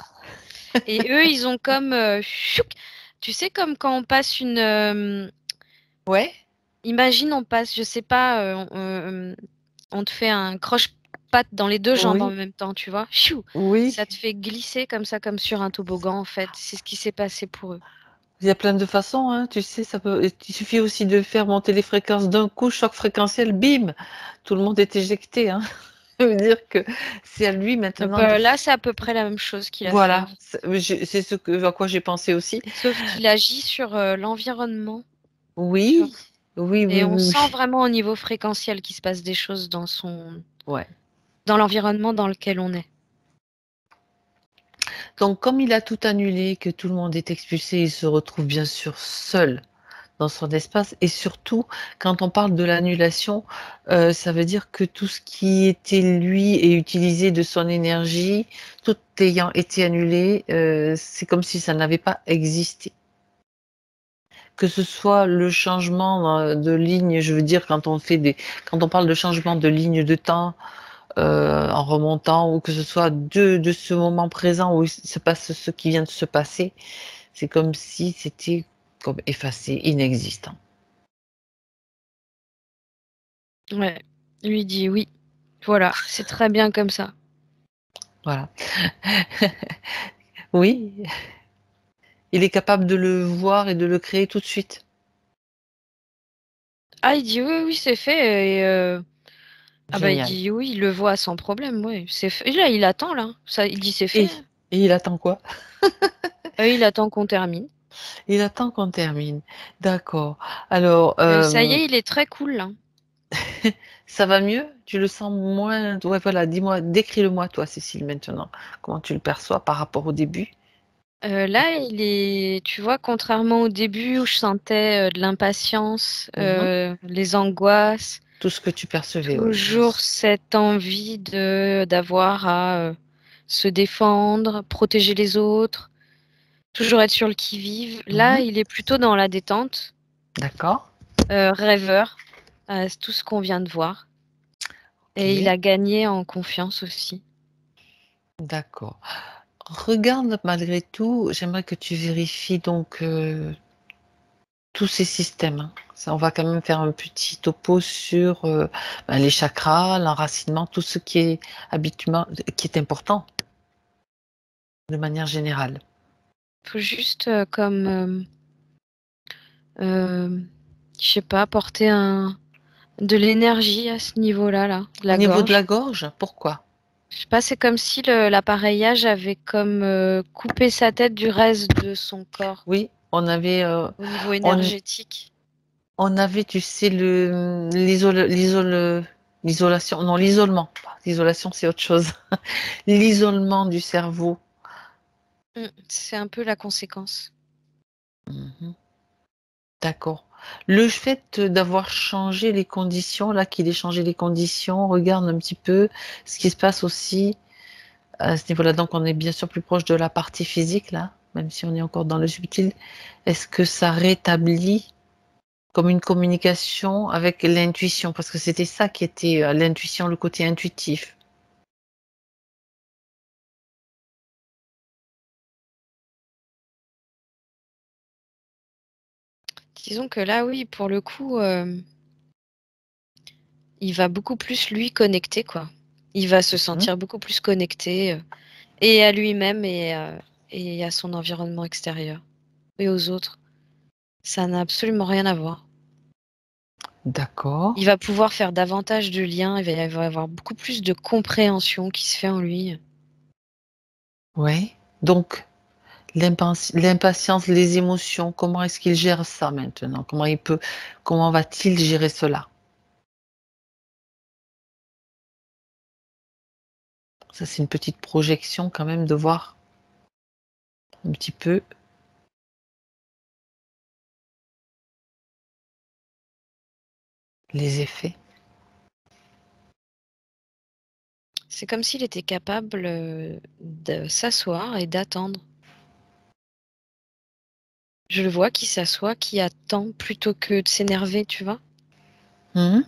Et eux, ils ont comme, chouc, tu sais, comme quand on passe une, Ouais, imagine, on passe, je sais pas, on te fait un croche-patte dans les 2 jambes en oui, même temps, tu vois? Chou! oui. Ça te fait glisser comme ça, comme sur un toboggan, en fait. C'est ce qui s'est passé pour eux. Il y a plein de façons, hein, tu sais, il suffit aussi de faire monter les fréquences d'un coup, choc fréquentiel, bim! Tout le monde est éjecté, hein. Ça veut dire que c'est à lui maintenant de Là, c'est à peu près la même chose qu'il a fait, voilà, hein. c'est à quoi j'ai pensé aussi. Sauf qu'il agit sur, l'environnement, tu vois? Oui, oui, oui, Et on oui, sent oui. vraiment au niveau fréquentiel qu'il se passe des choses Ouais. dans l'environnement dans lequel on est. Donc comme il a tout annulé, que tout le monde est expulsé, il se retrouve bien sûr seul dans son espace et surtout quand on parle de l'annulation, ça veut dire que tout ce qui était lui et utilisé de son énergie, tout ayant été annulé, c'est comme si ça n'avait pas existé. Que ce soit le changement, de ligne, je veux dire quand on parle de changement de ligne de temps, en remontant ou que ce soit de ce moment présent où il se passe ce qui vient de se passer, c'est comme si c'était comme effacé, inexistant. Ouais, lui dit: «Oui, voilà, c'est très bien comme ça». Voilà. Oui, il est capable de le voir et de le créer tout de suite. Ah, il dit: «Oui, oui, c'est fait» et ah bah, il Génial. dit: «Oui», il le voit sans problème, oui, c'est fait. Là, il attend là, ça il dit: «C'est fait», Et hein. il attend quoi? Il attend qu'on termine. Il attend qu'on termine. D'accord. Alors, Ça y est, il est très cool là. ça va mieux? Tu le sens moins ouais, voilà, dis-moi, décris-le-moi toi, Cécile, maintenant. Comment tu le perçois par rapport au début? Là, il est, tu vois, contrairement au début où je sentais, de l'impatience, Mmh. les angoisses, Tout ce que tu percevais, oui. toujours cette envie d'avoir à, se défendre, protéger les autres, toujours être sur le qui-vive. Là, Mmh. il est plutôt dans la détente, D'accord. rêveur, c'est tout ce qu'on vient de voir et il OK. a gagné en confiance aussi. D'accord. Regarde malgré tout, j'aimerais que tu vérifies donc, tous ces systèmes, hein. Ça, on va quand même faire un petit topo sur, les chakras, l'enracinement, tout ce qui est habituellement qui est important, de manière générale. Faut juste, comme, je sais pas, porter de l'énergie à ce niveau-là, là, de Au la niveau de gorge. la gorge, pourquoi? Je sais pas, c'est comme si l'appareillage avait comme, coupé sa tête du reste de son corps, Oui, au niveau on énergétique. on avait, tu sais, l'isolation, non, l'isolement. L'isolation, c'est autre chose. L'isolement du cerveau. C'est un peu la conséquence. Mmh. D'accord. Le fait d'avoir changé les conditions, là, qu'il ait changé les conditions, regarde un petit peu ce qui se passe aussi à ce niveau-là. Donc on est bien sûr plus proche de la partie physique là, même si on est encore dans le subtil, est-ce que ça rétablit comme une communication avec l'intuition? Parce que c'était ça qui était l'intuition, le côté intuitif. Disons que là, oui, pour le coup, il va beaucoup plus lui connecter, quoi. Il va se sentir beaucoup plus connecté et à lui-même et à son environnement extérieur et aux autres. Ça n'a absolument rien à voir. D'accord. Il va pouvoir faire davantage de liens, il va y avoir beaucoup plus de compréhension qui se fait en lui. Oui. Donc, l'impatience, les émotions, comment est-ce qu'il gère ça maintenant? Comment va-t-il gérer cela? Ça, c'est une petite projection quand même de voir un petit peu les effets. C'est comme s'il était capable de s'asseoir et d'attendre. Je le vois qui s'assoit, qui attend plutôt que de s'énerver, tu vois. Mmh.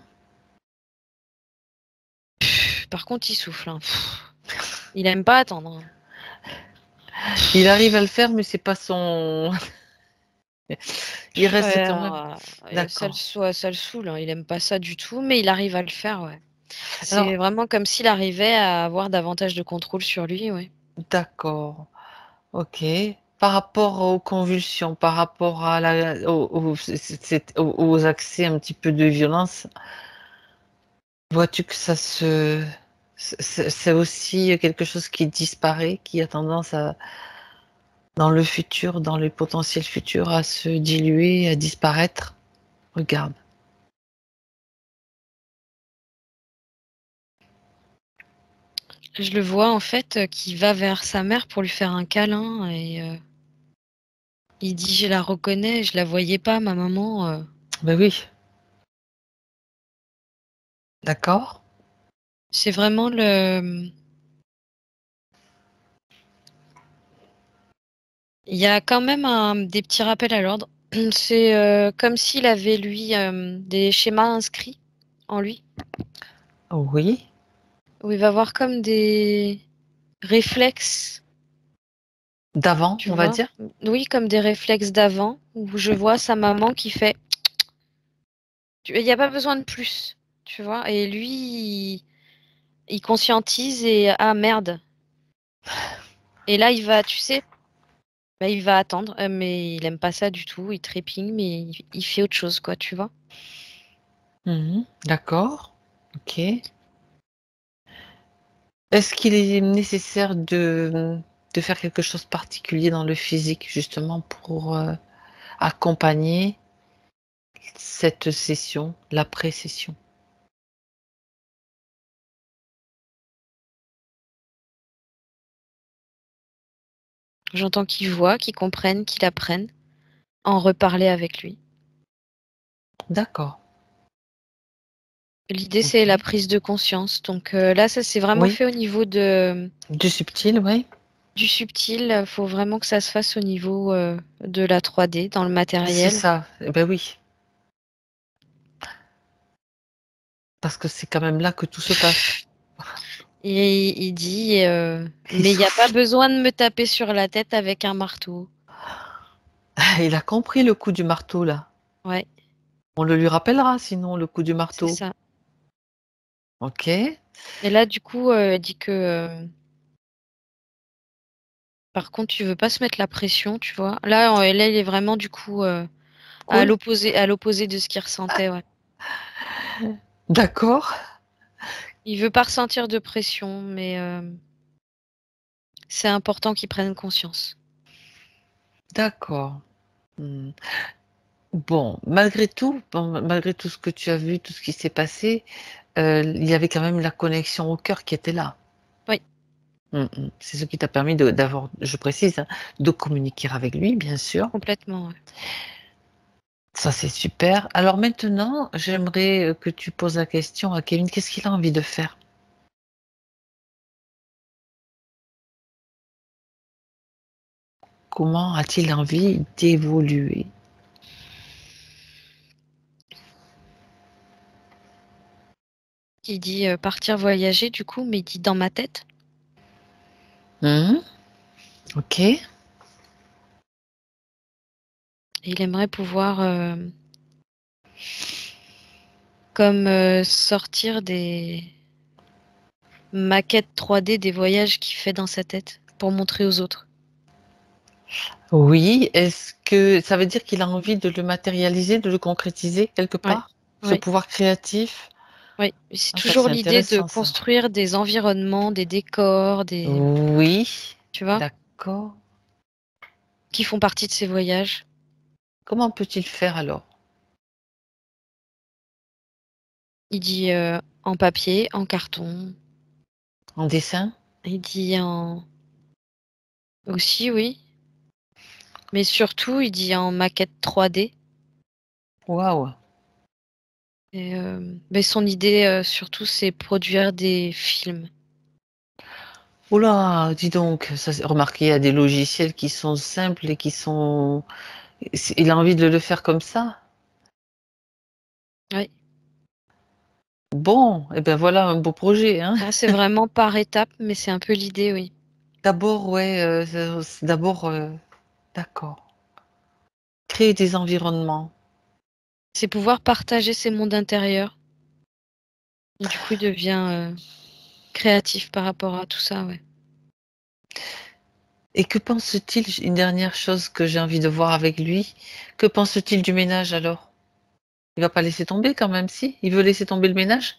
Par contre, il souffle. Hein. Il aime pas attendre. Hein. Il arrive à le faire, mais c'est pas son il reste quand même Ça d'accord. le saoule. Hein. Il aime pas ça du tout, mais il arrive à le faire, ouais. Alors C'est vraiment comme s'il arrivait à avoir davantage de contrôle sur lui, ouais. d'accord, OK. Par rapport aux convulsions, par rapport à la aux aux accès un petit peu de violence, vois-tu que ça se c'est aussi quelque chose qui disparaît, qui a tendance à dans le futur, dans les potentiels futurs, à se diluer, à disparaître? Regarde. Je le vois en fait qui va vers sa mère pour lui faire un câlin et il dit: «Je la reconnais, je la voyais pas ma maman». Ben oui, d'accord. C'est vraiment il y a quand même des petits rappels à l'ordre. C'est, comme s'il avait lui, des schémas inscrits en lui, Oui, où il va avoir comme des réflexes, d'avant, tu on va vois? dire? Oui, comme des réflexes d'avant, où je vois sa maman qui fait il y a pas besoin de plus, tu vois? Et lui, il conscientise et «Ah merde!» et là, il va, tu sais, bah, il va attendre, mais il aime pas ça du tout, il trépigne, mais il fait autre chose, quoi, tu vois? Mmh. D'accord, OK. Est-ce qu'il est nécessaire de faire quelque chose de particulier dans le physique justement pour, accompagner cette session, l'après-session? J'entends qu'il voit, qu'il comprenne, qu'il apprenne, en reparler avec lui. D'accord, L'idée, c'est la OK. prise de conscience, donc là, ça s'est vraiment Oui, fait au niveau de du subtil, oui. du subtil, faut vraiment que ça se fasse au niveau, de la 3D, dans le C'est matériel. ça, eh bah, oui, parce que c'est quand même là que tout se passe. Et il dit, Il «Mais il y a pas souffle. besoin de me taper sur la tête avec un marteau». Il a compris le coup du marteau là. Ouais, On le lui rappellera sinon le coup du c'est marteau. ça. OK. Et là, du coup, elle dit que, par contre, tu veux pas se mettre la pression, tu vois? Là, il est vraiment du coup, Cool. à l'opposé de ce qu'il ressentait, ouais. D'accord, Il veut pas ressentir de pression, mais c'est important qu'il prenne conscience. d'accord. Mmh. Bon, malgré tout ce que tu as vu, tout ce qui s'est passé, il y avait quand même la connexion au cœur qui était là. Oui, C'est ce qui t'a permis d'avoir, je précise, hein, de communiquer avec lui, bien sûr. complètement, ouais. Ça, c'est super. Alors maintenant, j'aimerais, que tu poses la question à Kevin, qu'est-ce qu'il a envie de faire? comment a-t-il envie d'évoluer? Il dit partir voyager du coup, mais il dit dans ma tête. Ok. Il aimerait pouvoir comme sortir des maquettes 3D des voyages qu'il fait dans sa tête pour montrer aux autres. Oui, est-ce que ça veut dire qu'il a envie de le matérialiser, de le concrétiser quelque Ouais, part? Ce ouais, pouvoir créatif? ouais. C'est Ah, ça, toujours c'est l'idée de intéressant ça. construire des environnements, des décors, Oui, tu vois, d'accord. qui font partie de ses voyages. Comment peut-il faire alors? Il dit en papier, en carton. En dessin? Il dit en aussi, oui. Mais surtout, il dit en maquette 3D. Waouh! Et, mais son idée, surtout, c'est produire des films. Oula, dis donc, ça, remarquez, il y a des logiciels qui sont simples et qui sont. Il a envie de le faire comme ça? Oui. Bon, et ben voilà un beau projet, hein. Ah, c'est vraiment par étapes, mais c'est un peu l'idée, oui. D'abord, ouais, d'abord, d'accord. Créer des environnements. C'est pouvoir partager ses mondes intérieurs. Et du coup, il devient créatif par rapport à tout ça, ouais. Et que pense-t-il, une dernière chose que j'ai envie de voir avec lui, que pense-t-il du ménage alors? Il va pas laisser tomber quand même, si? Il veut laisser tomber le ménage?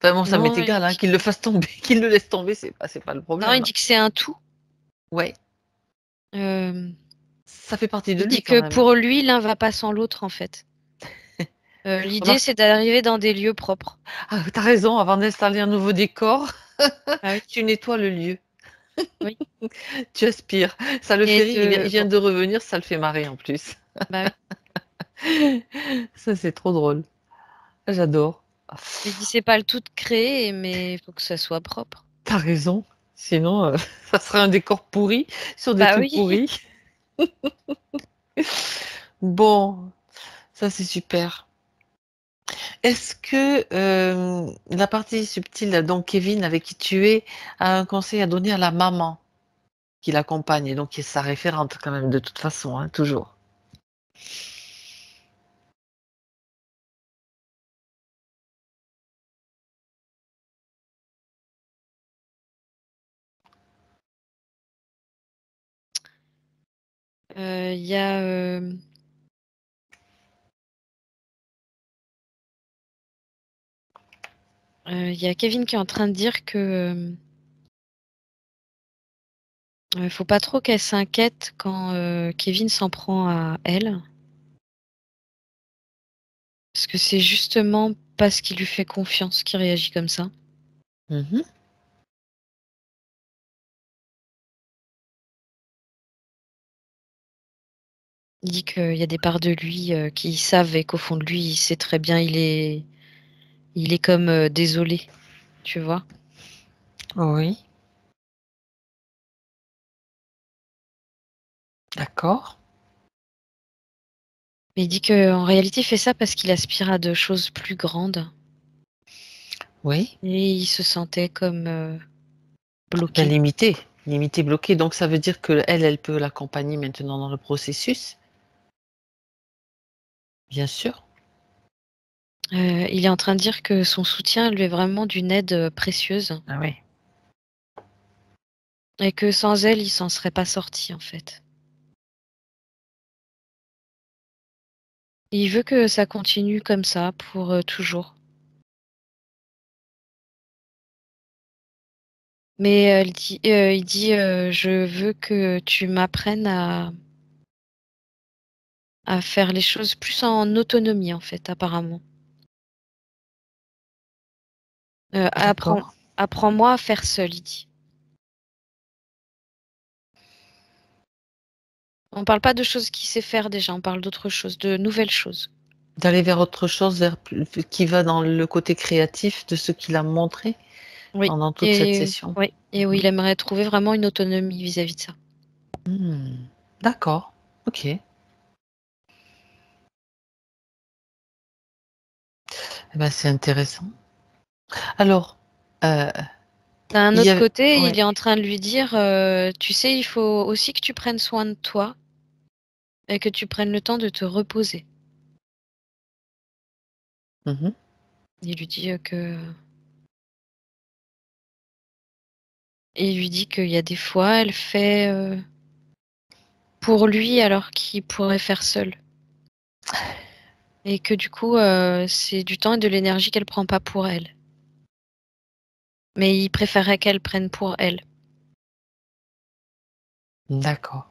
Enfin bon, ça m'est Non, il égal, hein, dit, qu'il le fasse tomber, qu'il le laisse tomber, c'est pas le non, il problème, hein. dit que c'est un tout. Ouais, Euh, ça fait partie de il lui dit quand que même. pour lui, l'un va pas sans l'autre, en fait. L'idée, Remarque, c'est d'arriver dans des lieux propres. ah, tu raison, avant d'installer un nouveau décor, Ah oui, tu nettoies le lieu, oui. tu aspires. Ça le Et fait rire, il vient de revenir, ça le fait marrer en plus. bah oui. Ça, c'est trop drôle. J'adore. Il dit c'est pas le tout de créer, mais il faut que ça soit propre. Tu raison, sinon, ça serait un décor pourri sur des Bah trucs oui. pourris. Bon, ça c'est super. Est-ce que, la partie subtile, donc Kevin avec qui tu es, a un conseil à donner à la maman qui l'accompagne et donc qui est sa référente quand même de toute façon, hein, toujours? Il y a il y a Kevin qui est en train de dire que faut pas trop qu'elle s'inquiète quand Kevin s'en prend à elle. Parce que c'est justement parce qu'il lui fait confiance qu'il réagit comme ça. Mmh. Il dit qu'il y a des parts de lui qui savent et qu'au fond de lui, il sait très bien, il est comme désolé, tu vois. Oui, d'accord. Mais il dit qu'en réalité, il fait ça parce qu'il aspire à de choses plus grandes. Oui, Et il se sentait comme ben bloqué. limité, bloqué, donc ça veut dire qu'elle, elle peut l'accompagner maintenant dans le processus? Bien sûr. Il est en train de dire que son soutien lui est vraiment d'une aide précieuse Ah oui. et que sans elle, il s'en serait pas sorti en fait. Il veut que ça continue comme ça pour toujours. Mais il dit je veux que tu m'apprennes à faire les choses plus en autonomie en fait, apparemment. D'accord. Apprends-moi à faire seul, il dit. On parle pas de choses qu'il sait faire déjà, on parle d'autres choses, de nouvelles choses. D'aller vers autre chose, vers plus qui va dans le côté créatif de ce qu'il a montré Oui, pendant toute cette et session. oui, et où Mmh. il aimerait trouver vraiment une autonomie vis-à-vis de ça. D'accord, ok. Eh ben, c'est intéressant. Alors, D'un il y autre a... côté, il ouais. est en train de lui dire, tu sais, il faut aussi que tu prennes soin de toi et que tu prennes le temps de te reposer. Mhm. Il lui dit que Et il lui dit qu'il y a des fois, elle fait pour lui alors qu'il pourrait faire seul. Et que du coup, c'est du temps et de l'énergie qu'elle prend pas pour elle. Mais il préférerait qu'elle prenne pour elle. D'accord.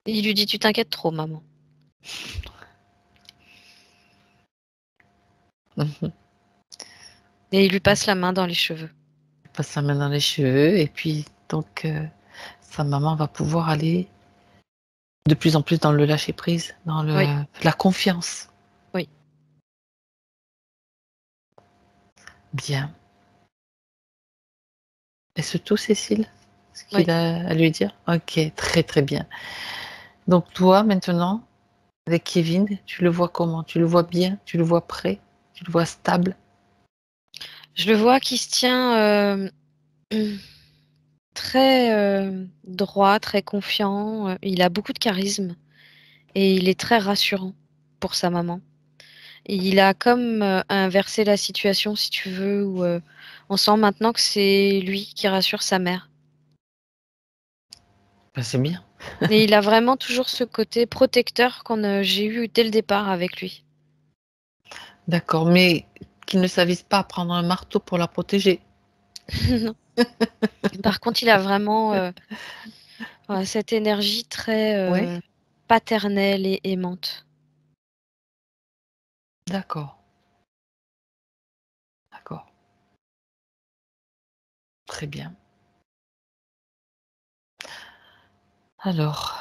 Et il lui dit, tu t'inquiètes trop, maman. Mhm. Et il lui passe la main dans les cheveux. Il passe sa main dans les cheveux et puis donc sa maman va pouvoir aller de plus en plus dans le lâcher prise, dans Oui, la confiance. oui. Bien. Est-ce tout, Cécile? Ce Oui. qu'il a à lui dire? Ok, très très bien. Donc toi, maintenant, avec Kevin, tu le vois comment? Tu le vois bien? Tu le vois prêt? Tu le vois stable? Je le vois qui se tient très droit, très confiant. Il a beaucoup de charisme et il est très rassurant pour sa maman. Et il a comme inversé la situation, si tu veux, où on sent maintenant que c'est lui qui rassure sa mère. Ben, c'est bien. Et il a vraiment toujours ce côté protecteur qu'on j'ai eu dès le départ avec lui. D'accord, mais qu'il ne s'avise pas à prendre un marteau pour la protéger. Non. Par contre, il a vraiment cette énergie très Oui, paternelle et aimante. d'accord, d'accord. Très bien. Alors,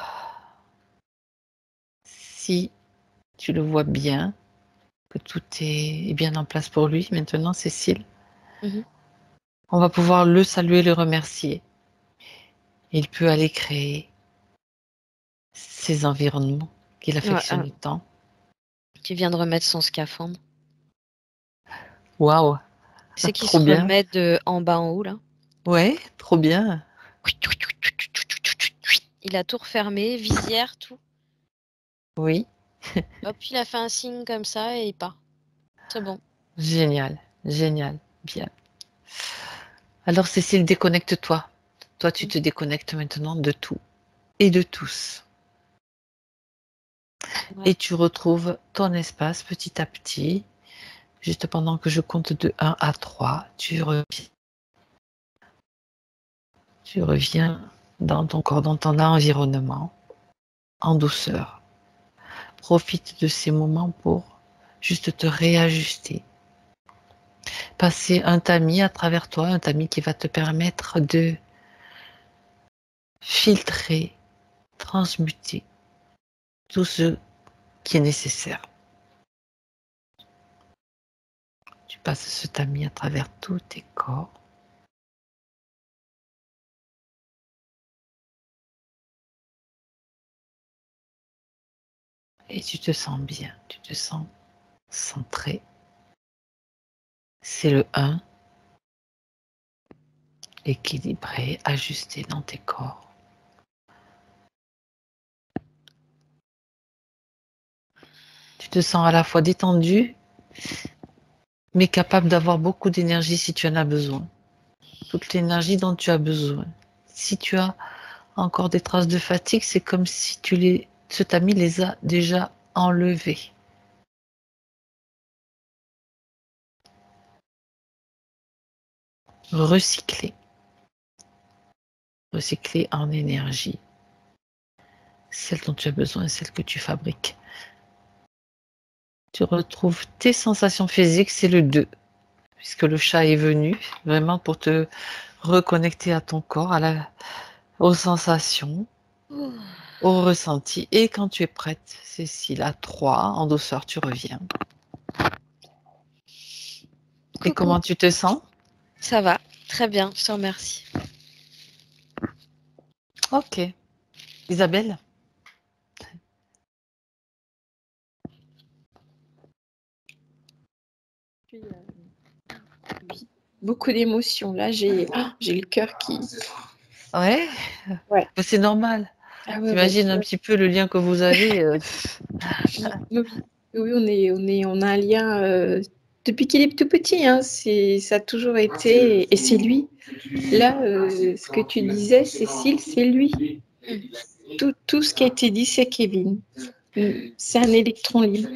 si tu le vois bien, que tout est bien en place pour lui maintenant, Cécile, Mhm. on va pouvoir le saluer, le remercier. Il peut aller créer ses environnements qu'il Ouais, affectionne tant. qui vient de remettre son scaphandre. Waouh, C'est qu'il trop se bien. remet de en bas en haut, là. Ouais, trop bien. Il a tout refermé, visière, tout. Oui, Hop, il a fait un signe comme ça et il part. C'est bon. génial, génial, bien. Alors, Cécile, déconnecte-toi. Toi, tu te déconnectes maintenant de tout et de tous. Et Ouais. tu retrouves ton espace petit à petit. Juste pendant que je compte de 1 à 3, tu reviens dans ton corps, dans ton environnement, en douceur. Profite de ces moments pour juste te réajuster. Passer un tamis à travers toi, un tamis qui va te permettre de filtrer, transmuter tout ce qui est nécessaire. Tu passes ce tamis à travers tous tes corps. Et tu te sens bien, tu te sens centré. C'est le 1, équilibré, ajusté dans tes corps. Tu te sens à la fois détendu, mais capable d'avoir beaucoup d'énergie si tu en as besoin. Toute l'énergie dont tu as besoin. Si tu as encore des traces de fatigue, c'est comme si ce tamis les a déjà enlevées. Recycler. Recycler en énergie. Celle dont tu as besoin, celle que tu fabriques. Tu retrouves tes sensations physiques, c'est le 2, puisque le chat est venu vraiment pour te reconnecter à ton corps, aux sensations, au ressenti. Et quand tu es prête, Cécile, à 3, en douceur, tu reviens. Et Coucou. comment tu te sens? Ça va. Très bien. Je te remercie. Ok. Isabelle? Puis, beaucoup d'émotions. Là, j'ai le cœur qui... Ouais, Ouais. c'est normal. Ah ouais, T'imagines un petit peu le lien que vous avez. Oui, on a un lien depuis qu'il est tout petit. Hein, ça a toujours été, et c'est lui. Là, ce que tu disais, Cécile, c'est lui. Tout ce qui a été dit, c'est Kevin. C'est un électron libre.